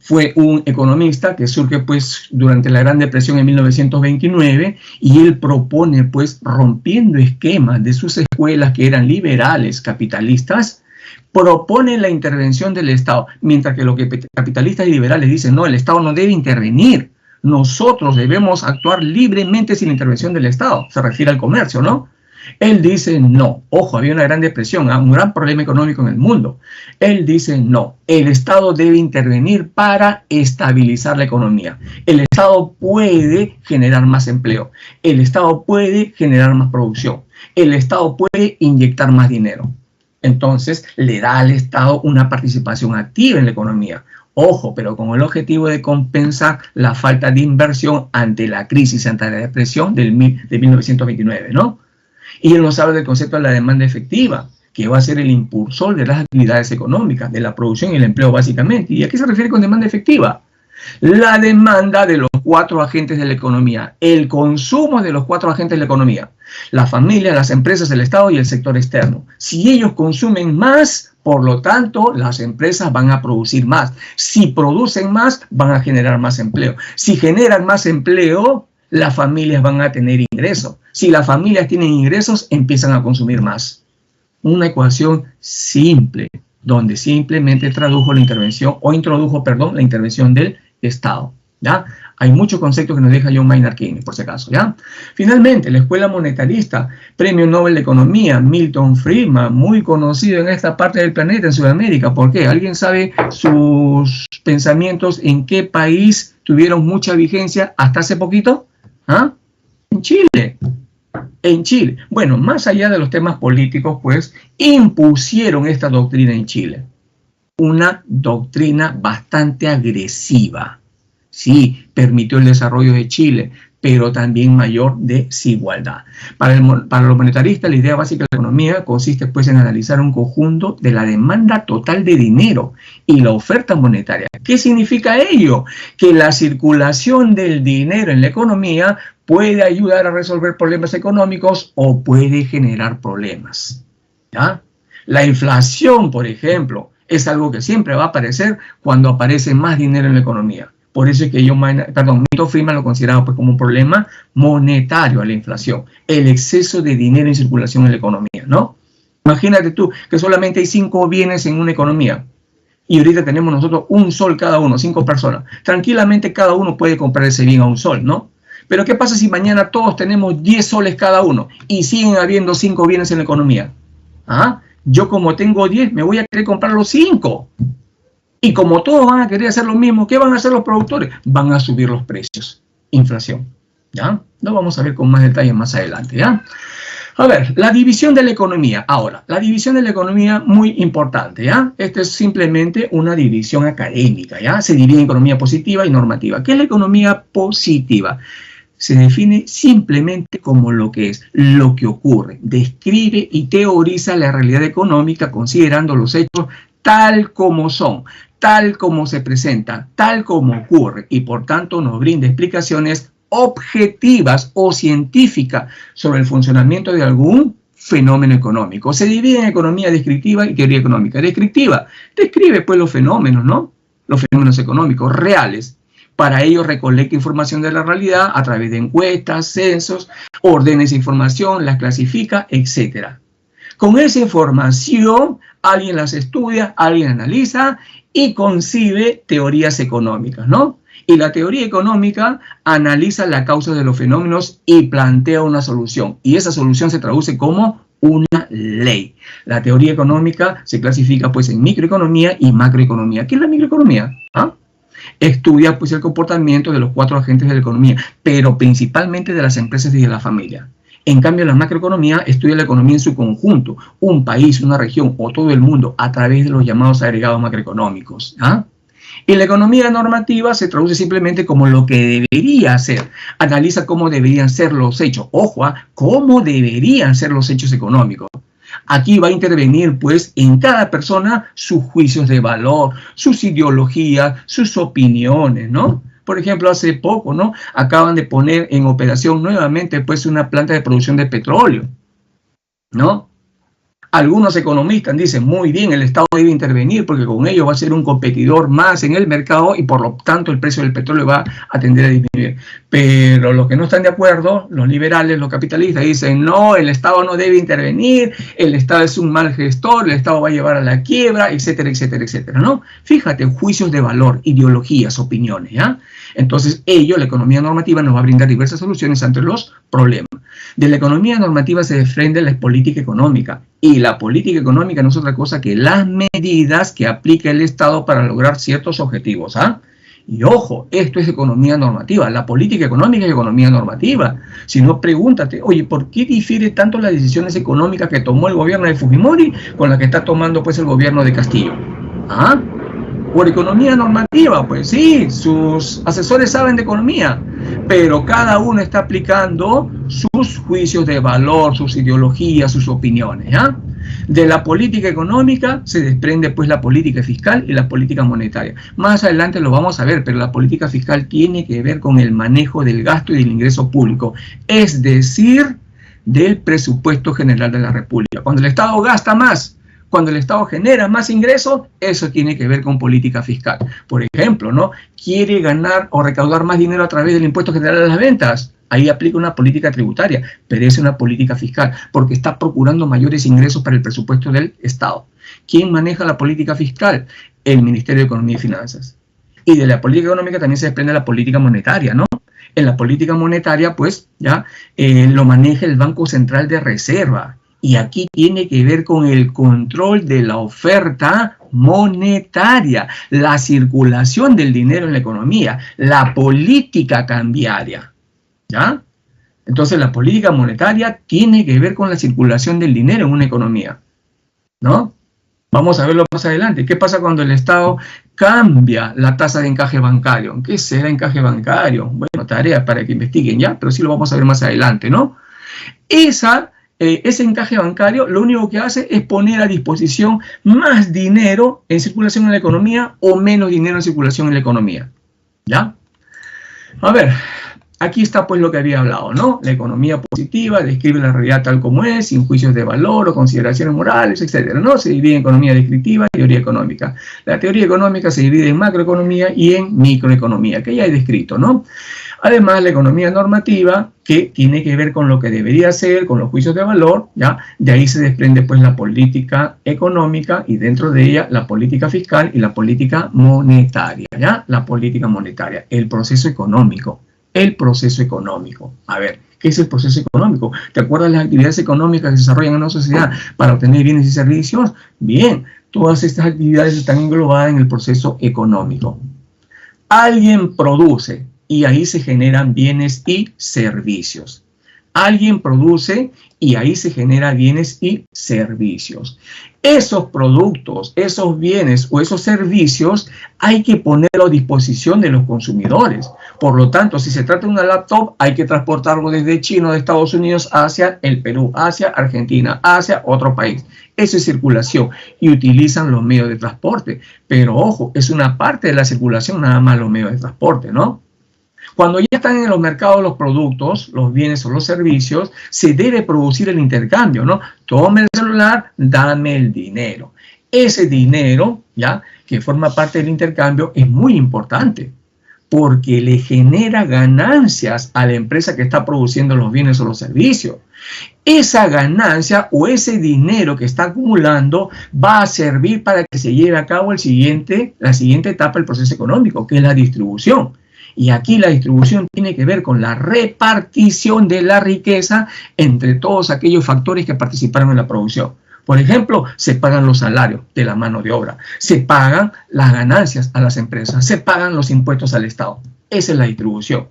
fue un economista que surge pues durante la Gran Depresión en 1929 y él propone pues, rompiendo esquemas de sus escuelas que eran liberales, capitalistas, propone la intervención del Estado, mientras que los capitalistas y liberales dicen no, el Estado no debe intervenir, nosotros debemos actuar libremente sin la intervención del Estado, se refiere al comercio, ¿no? Él dice no, ojo, había una gran depresión, un gran problema económico en el mundo. Él dice no, el Estado debe intervenir para estabilizar la economía. El Estado puede generar más empleo, el Estado puede generar más producción, el Estado puede inyectar más dinero. Entonces le da al Estado una participación activa en la economía. Ojo, pero con el objetivo de compensar la falta de inversión ante la crisis, ante la depresión de 1929, ¿no? Y él nos habla del concepto de la demanda efectiva, que va a ser el impulsor de las actividades económicas, de la producción y el empleo básicamente. ¿Y a qué se refiere con demanda efectiva? La demanda de los 4 agentes de la economía, el consumo de los 4 agentes de la economía, la familia, las empresas, el Estado y el sector externo. Si ellos consumen más, por lo tanto, las empresas van a producir más. Si producen más, van a generar más empleo. Si generan más empleo, las familias van a tener ingresos. Si las familias tienen ingresos, empiezan a consumir más. Una ecuación simple, donde simplemente tradujo la intervención, o introdujo, perdón, la intervención del Estado, ¿ya? Hay muchos conceptos que nos deja John Maynard Keynes, por si acaso, ¿ya? Finalmente, la escuela monetarista, Premio Nobel de Economía, Milton Friedman, muy conocido en esta parte del planeta, en Sudamérica. ¿Por qué? ¿Alguien sabe sus pensamientos en qué país tuvieron mucha vigencia hasta hace poquito? ¿Ah? En Chile. En Chile. Bueno, más allá de los temas políticos, pues, impusieron esta doctrina en Chile. Una doctrina bastante agresiva. Sí, permitió el desarrollo de Chile, pero también mayor desigualdad. Para los monetaristas, la idea básica de la economía consiste pues en analizar un conjunto de la demanda total de dinero y la oferta monetaria. ¿Qué significa ello? Que la circulación del dinero en la economía puede ayudar a resolver problemas económicos o puede generar problemas, ¿ya? La inflación, por ejemplo, es algo que siempre va a aparecer cuando aparece más dinero en la economía. Por eso es que Milton Friedman lo consideraba pues como un problema monetario a la inflación, el exceso de dinero en circulación en la economía, ¿no? Imagínate tú que solamente hay 5 bienes en una economía y ahorita tenemos nosotros un sol cada uno, 5 personas. Tranquilamente cada uno puede comprar ese bien a un sol, ¿no? Pero ¿qué pasa si mañana todos tenemos 10 soles cada uno y siguen habiendo 5 bienes en la economía? ¿Ah? Yo como tengo 10 me voy a querer comprar los 5. Y como todos van a querer hacer lo mismo, ¿qué van a hacer los productores? Van a subir los precios. Inflación, ¿ya? Lo vamos a ver con más detalle más adelante, ¿ya? A ver, la división de la economía. Ahora, la división de la economía muy importante, ¿ya? Esta es simplemente una división académica, ¿ya? Se divide en economía positiva y normativa. ¿Qué es la economía positiva? Se define simplemente como lo que es, lo que ocurre. Describe y teoriza la realidad económica considerando los hechos tal como son, tal como se presenta, tal como ocurre, y por tanto nos brinda explicaciones objetivas o científicas sobre el funcionamiento de algún fenómeno económico. Se divide en economía descriptiva y teoría económica. Descriptiva, describe pues los fenómenos, ¿no? Los fenómenos económicos reales. Para ello recolecta información de la realidad a través de encuestas, censos, ordena esa información, las clasifica, etc. Con esa información, alguien las estudia, alguien analiza y concibe teorías económicas, ¿no? Y la teoría económica analiza la causa de los fenómenos y plantea una solución. Y esa solución se traduce como una ley. La teoría económica se clasifica pues en microeconomía y macroeconomía. ¿Qué es la microeconomía? ¿Ah? Estudia pues el comportamiento de los 4 agentes de la economía, pero principalmente de las empresas y de la familia. En cambio, la macroeconomía estudia la economía en su conjunto, un país, una región o todo el mundo a través de los llamados agregados macroeconómicos. ¿Ah? Y la economía normativa se traduce simplemente como lo que debería ser. Analiza cómo deberían ser los hechos. Ojo, cómo deberían ser los hechos económicos. Aquí va a intervenir, pues, en cada persona sus juicios de valor, sus ideologías, sus opiniones, ¿no? Por ejemplo, hace poco, ¿no? Acaban de poner en operación nuevamente, pues, una planta de producción de petróleo, ¿no? Algunos economistas dicen, muy bien, el Estado debe intervenir porque con ello va a ser un competidor más en el mercado y por lo tanto el precio del petróleo va a tender a disminuir. Pero los que no están de acuerdo, los liberales, los capitalistas, dicen, no, el Estado no debe intervenir, el Estado es un mal gestor, el Estado va a llevar a la quiebra, etcétera, etcétera, etcétera, ¿no? Fíjate, juicios de valor, ideologías, opiniones, ¿ya? Entonces, la economía normativa, nos va a brindar diversas soluciones ante los problemas. De la economía normativa se desprende la política económica. Y la política económica no es otra cosa que las medidas que aplica el Estado para lograr ciertos objetivos. ¿Ah? Y ojo, esto es economía normativa. La política económica es economía normativa. Si no, pregúntate, oye, ¿por qué difiere tanto las decisiones económicas que tomó el gobierno de Fujimori con las que está tomando pues el gobierno de Castillo? ¿Ah? Por economía normativa, pues sí, sus asesores saben de economía, pero cada uno está aplicando sus juicios de valor, sus ideologías, sus opiniones. ¿Ya? De la política económica se desprende pues la política fiscal y la política monetaria. Más adelante lo vamos a ver, pero la política fiscal tiene que ver con el manejo del gasto y del ingreso público, es decir, del presupuesto general de la República. Cuando el Estado gasta más, cuando el Estado genera más ingresos, eso tiene que ver con política fiscal. Por ejemplo, ¿no? Quiere ganar o recaudar más dinero a través del impuesto general de las ventas. Ahí aplica una política tributaria, pero es una política fiscal, porque está procurando mayores ingresos para el presupuesto del Estado. ¿Quién maneja la política fiscal? El Ministerio de Economía y Finanzas. Y de la política económica también se desprende la política monetaria, ¿no? En la política monetaria, pues, ya lo maneja el Banco Central de Reserva. Y aquí tiene que ver con el control de la oferta monetaria, la circulación del dinero en la economía, la política cambiaria. ¿Ya? Entonces la política monetaria tiene que ver con la circulación del dinero en una economía. ¿No? Vamos a verlo más adelante. ¿Qué pasa cuando el Estado cambia la tasa de encaje bancario? ¿Qué será encaje bancario? Bueno, tarea para que investiguen ya, pero sí lo vamos a ver más adelante, ¿no? Ese encaje bancario lo único que hace es poner a disposición más dinero en circulación en la economía o menos dinero en circulación en la economía. ¿Ya? A ver, aquí está pues lo que había hablado, ¿no? La economía positiva describe la realidad tal como es, sin juicios de valor o consideraciones morales, etcétera, ¿no? Se divide en economía descriptiva y teoría económica. La teoría económica se divide en macroeconomía y en microeconomía, que ya he descrito, ¿no? Además, la economía normativa, que tiene que ver con lo que debería ser, con los juicios de valor, ¿ya? De ahí se desprende pues la política económica y dentro de ella la política fiscal y la política monetaria, ¿ya? La política monetaria, el proceso económico. El proceso económico. A ver, ¿qué es el proceso económico? ¿Te acuerdas de las actividades económicas que se desarrollan en una sociedad para obtener bienes y servicios? Bien, todas estas actividades están englobadas en el proceso económico. Alguien produce y ahí se generan bienes y servicios. Alguien produce y ahí se generan bienes y servicios. Esos productos, esos bienes o esos servicios hay que ponerlos a disposición de los consumidores. Por lo tanto, si se trata de una laptop, hay que transportarlo desde China o de Estados Unidos hacia el Perú, hacia Argentina, hacia otro país. Eso es circulación y utilizan los medios de transporte. Pero ojo, es una parte de la circulación nada más los medios de transporte, ¿no? Cuando ya están en los mercados los productos, los bienes o los servicios, se debe producir el intercambio, ¿no? Tome el celular, dame el dinero. Ese dinero, ¿ya? Que forma parte del intercambio, es muy importante porque le genera ganancias a la empresa que está produciendo los bienes o los servicios. Esa ganancia o ese dinero que está acumulando va a servir para que se lleve a cabo la siguiente etapa del proceso económico, que es la distribución. Y aquí la distribución tiene que ver con la repartición de la riqueza entre todos aquellos factores que participaron en la producción. Por ejemplo, se pagan los salarios de la mano de obra, se pagan las ganancias a las empresas, se pagan los impuestos al Estado. Esa es la distribución.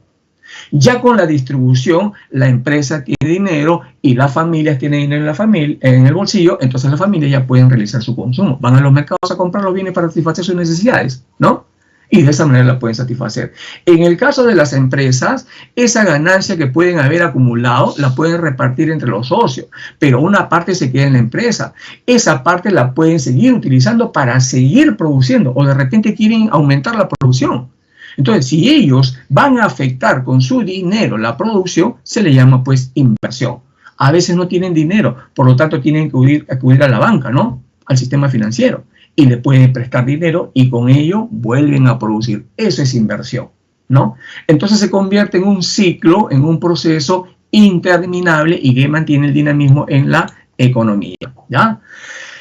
Ya con la distribución, la empresa tiene dinero y las familias tienen dinero en el bolsillo, entonces las familias ya pueden realizar su consumo. Van a los mercados a comprar los bienes para satisfacer sus necesidades, ¿no? Y de esa manera la pueden satisfacer. En el caso de las empresas, esa ganancia que pueden haber acumulado la pueden repartir entre los socios, pero una parte se queda en la empresa. Esa parte la pueden seguir utilizando para seguir produciendo o de repente quieren aumentar la producción. Entonces, si ellos van a afectar con su dinero la producción, se le llama pues inversión. A veces no tienen dinero, por lo tanto tienen que acudir a la banca, ¿no? Al sistema financiero. Y le pueden prestar dinero y con ello vuelven a producir. Eso es inversión, ¿no? Entonces se convierte en un ciclo, en un proceso interminable y que mantiene el dinamismo en la economía, ¿ya?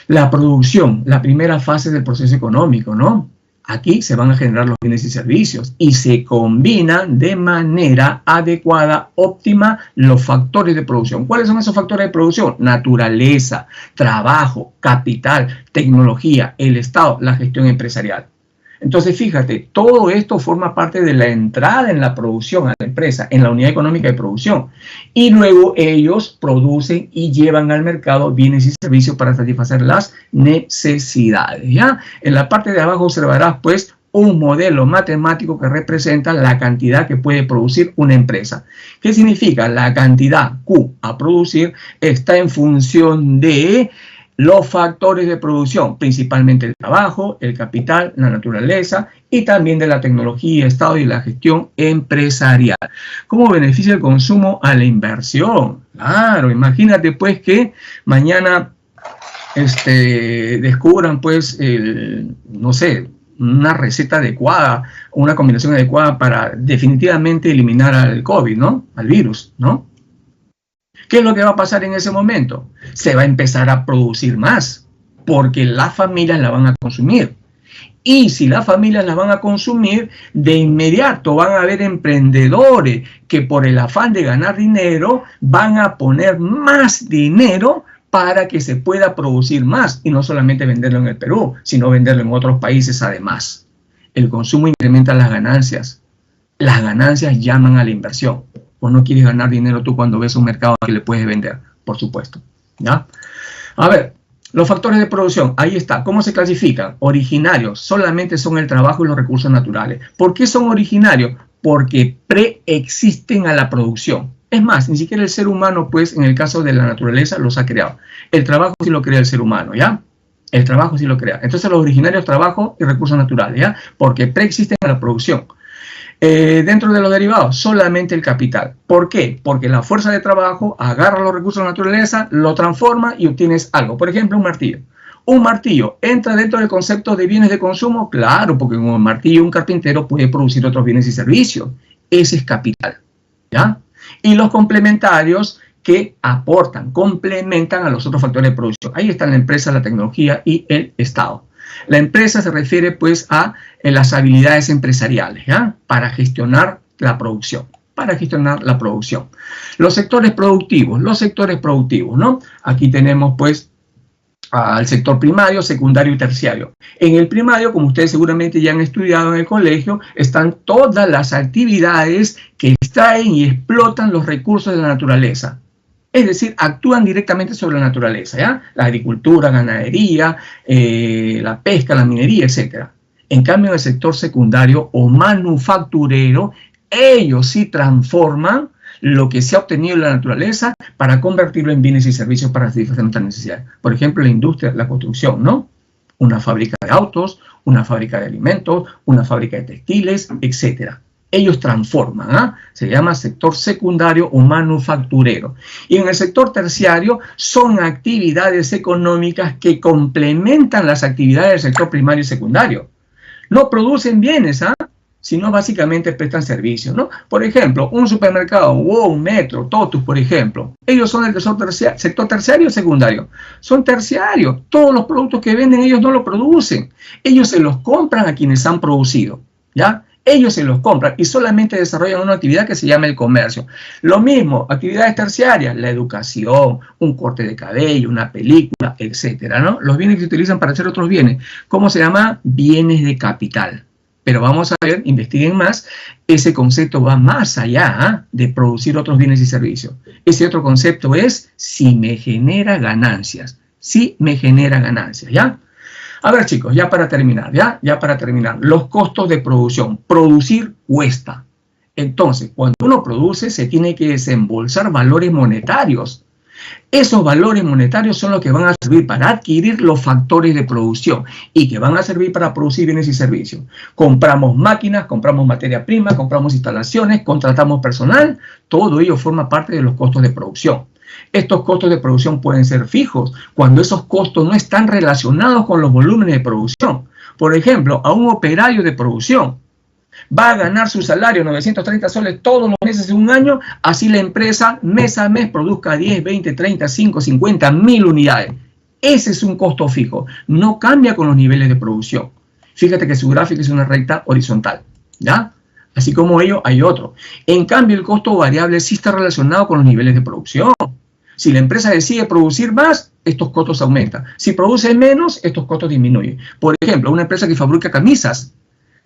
La producción, la primera fase del proceso económico, ¿no? Aquí se van a generar los bienes y servicios y se combinan de manera adecuada, óptima, los factores de producción. ¿Cuáles son esos factores de producción? Naturaleza, trabajo, capital, tecnología, el Estado, la gestión empresarial. Entonces, fíjate, todo esto forma parte de la entrada en la producción a la empresa, en la unidad económica de producción. Y luego ellos producen y llevan al mercado bienes y servicios para satisfacer las necesidades, ¿ya? En la parte de abajo observarás, pues, un modelo matemático que representa la cantidad que puede producir una empresa. ¿Qué significa? La cantidad Q a producir está en función de los factores de producción, principalmente el trabajo, el capital, la naturaleza y también de la tecnología, Estado y la gestión empresarial. ¿Cómo beneficia el consumo a la inversión? Claro, imagínate pues que mañana descubran pues, no sé, una receta adecuada, una combinación adecuada para definitivamente eliminar al COVID, ¿no? Al virus, ¿no? ¿Qué es lo que va a pasar en ese momento? Se va a empezar a producir más, porque las familias la van a consumir. Y si las familias la van a consumir, de inmediato van a haber emprendedores que por el afán de ganar dinero van a poner más dinero para que se pueda producir más. Y no solamente venderlo en el Perú, sino venderlo en otros países además. El consumo incrementa las ganancias. Las ganancias llaman a la inversión. ¿O no quieres ganar dinero tú cuando ves un mercado que le puedes vender? Por supuesto, ¿ya? A ver, los factores de producción, ahí está. ¿Cómo se clasifican? Originarios, solamente son el trabajo y los recursos naturales. ¿Por qué son originarios? Porque preexisten a la producción. Es más, ni siquiera el ser humano, pues, en el caso de la naturaleza, los ha creado. El trabajo sí lo crea el ser humano, ¿ya? El trabajo sí lo crea. Entonces, los originarios, trabajo y recursos naturales, ¿ya? Porque preexisten a la producción. Dentro de los derivados, solamente el capital. ¿Por qué? Porque la fuerza de trabajo agarra los recursos de la naturaleza, lo transforma y obtienes algo. Por ejemplo, un martillo. ¿Un martillo entra dentro del concepto de bienes de consumo? Claro, porque con un martillo un carpintero puede producir otros bienes y servicios. Ese es capital, ¿ya? Y los complementarios que aportan, complementan a los otros factores de producción. Ahí están la empresa, la tecnología y el Estado. La empresa se refiere pues a las habilidades empresariales, ¿ya? Para gestionar la producción, Los sectores productivos, ¿no? Aquí tenemos pues al sector primario, secundario y terciario. En el primario, como ustedes seguramente ya han estudiado en el colegio, están todas las actividades que extraen y explotan los recursos de la naturaleza. Es decir, actúan directamente sobre la naturaleza, ¿ya? La agricultura, ganadería, la pesca, la minería, etc. En cambio, en el sector secundario o manufacturero, ellos sí transforman lo que se ha obtenido en la naturaleza para convertirlo en bienes y servicios para satisfacer nuestras necesidades. Por ejemplo, la industria, la construcción, ¿no? Una fábrica de autos, una fábrica de alimentos, una fábrica de textiles, etc. Ellos transforman, ¿ah? Se llama sector secundario o manufacturero. Y en el sector terciario son actividades económicas que complementan las actividades del sector primario y secundario. No producen bienes, ¿ah? Sino básicamente prestan servicios, ¿no? Por ejemplo, un supermercado o un metro, Totus, por ejemplo. Ellos son del sector terciario o secundario. Son terciarios. Todos los productos que venden ellos no los producen. Ellos se los compran a quienes han producido, ¿ya? ellos se los compran y solamente desarrollan una actividad que se llama el comercio. Lo mismo, actividades terciarias, la educación, un corte de cabello, una película, etcétera, ¿no? Los bienes que se utilizan para hacer otros bienes. ¿Cómo se llama? Bienes de capital. Pero vamos a ver, investiguen más, ese concepto va más allá de producir otros bienes y servicios. Ese otro concepto es si me genera ganancias. Si me genera ganancias, ¿ya? A ver, chicos, ya para terminar, ya para terminar, los costos de producción. Producir cuesta. Entonces, cuando uno produce, se tiene que desembolsar valores monetarios. Esos valores monetarios son los que van a servir para adquirir los factores de producción y que van a servir para producir bienes y servicios. Compramos máquinas, compramos materia prima, compramos instalaciones, contratamos personal, todo ello forma parte de los costos de producción. Estos costos de producción pueden ser fijos cuando esos costos no están relacionados con los volúmenes de producción. Por ejemplo, a un operario de producción va a ganar su salario 930 soles todos los meses de un año, así la empresa mes a mes produzca 10, 20, 30, 5, 50, 1000 unidades. Ese es un costo fijo, no cambia con los niveles de producción. Fíjate que su gráfica es una recta horizontal, ¿ya? Así como ello hay otro. En cambio, el costo variable sí está relacionado con los niveles de producción. Si la empresa decide producir más, estos costos aumentan. Si produce menos, estos costos disminuyen. Por ejemplo, una empresa que fabrica camisas,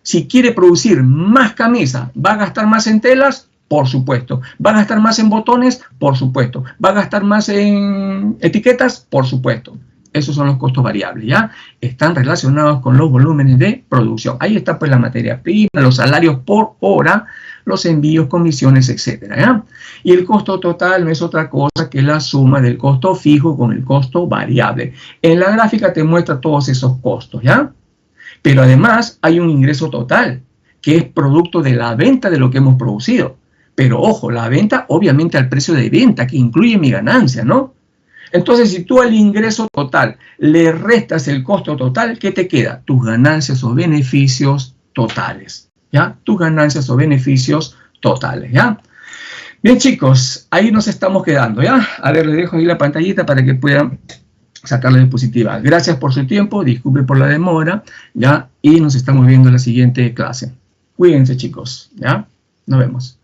si quiere producir más camisas, ¿va a gastar más en telas? Por supuesto. ¿Va a gastar más en botones? Por supuesto. ¿Va a gastar más en etiquetas? Por supuesto. Esos son los costos variables, ¿ya? Están relacionados con los volúmenes de producción. Ahí está pues la materia prima, los salarios por hora, los envíos, comisiones, etcétera, ¿ya? Y el costo total no es otra cosa que la suma del costo fijo con el costo variable. En la gráfica te muestra todos esos costos, ¿ya? Pero además hay un ingreso total, que es producto de la venta de lo que hemos producido. Pero ojo, la venta obviamente al precio de venta, que incluye mi ganancia, ¿no? Entonces, si tú al ingreso total le restas el costo total, ¿qué te queda? Tus ganancias o beneficios totales, ¿ya? Tus ganancias o beneficios totales, ¿ya? Bien, chicos, ahí nos estamos quedando, ¿ya? A ver, les dejo ahí la pantallita para que puedan sacar la diapositiva. Gracias por su tiempo, disculpen por la demora, ¿ya? Y nos estamos viendo en la siguiente clase. Cuídense, chicos, ¿ya? Nos vemos.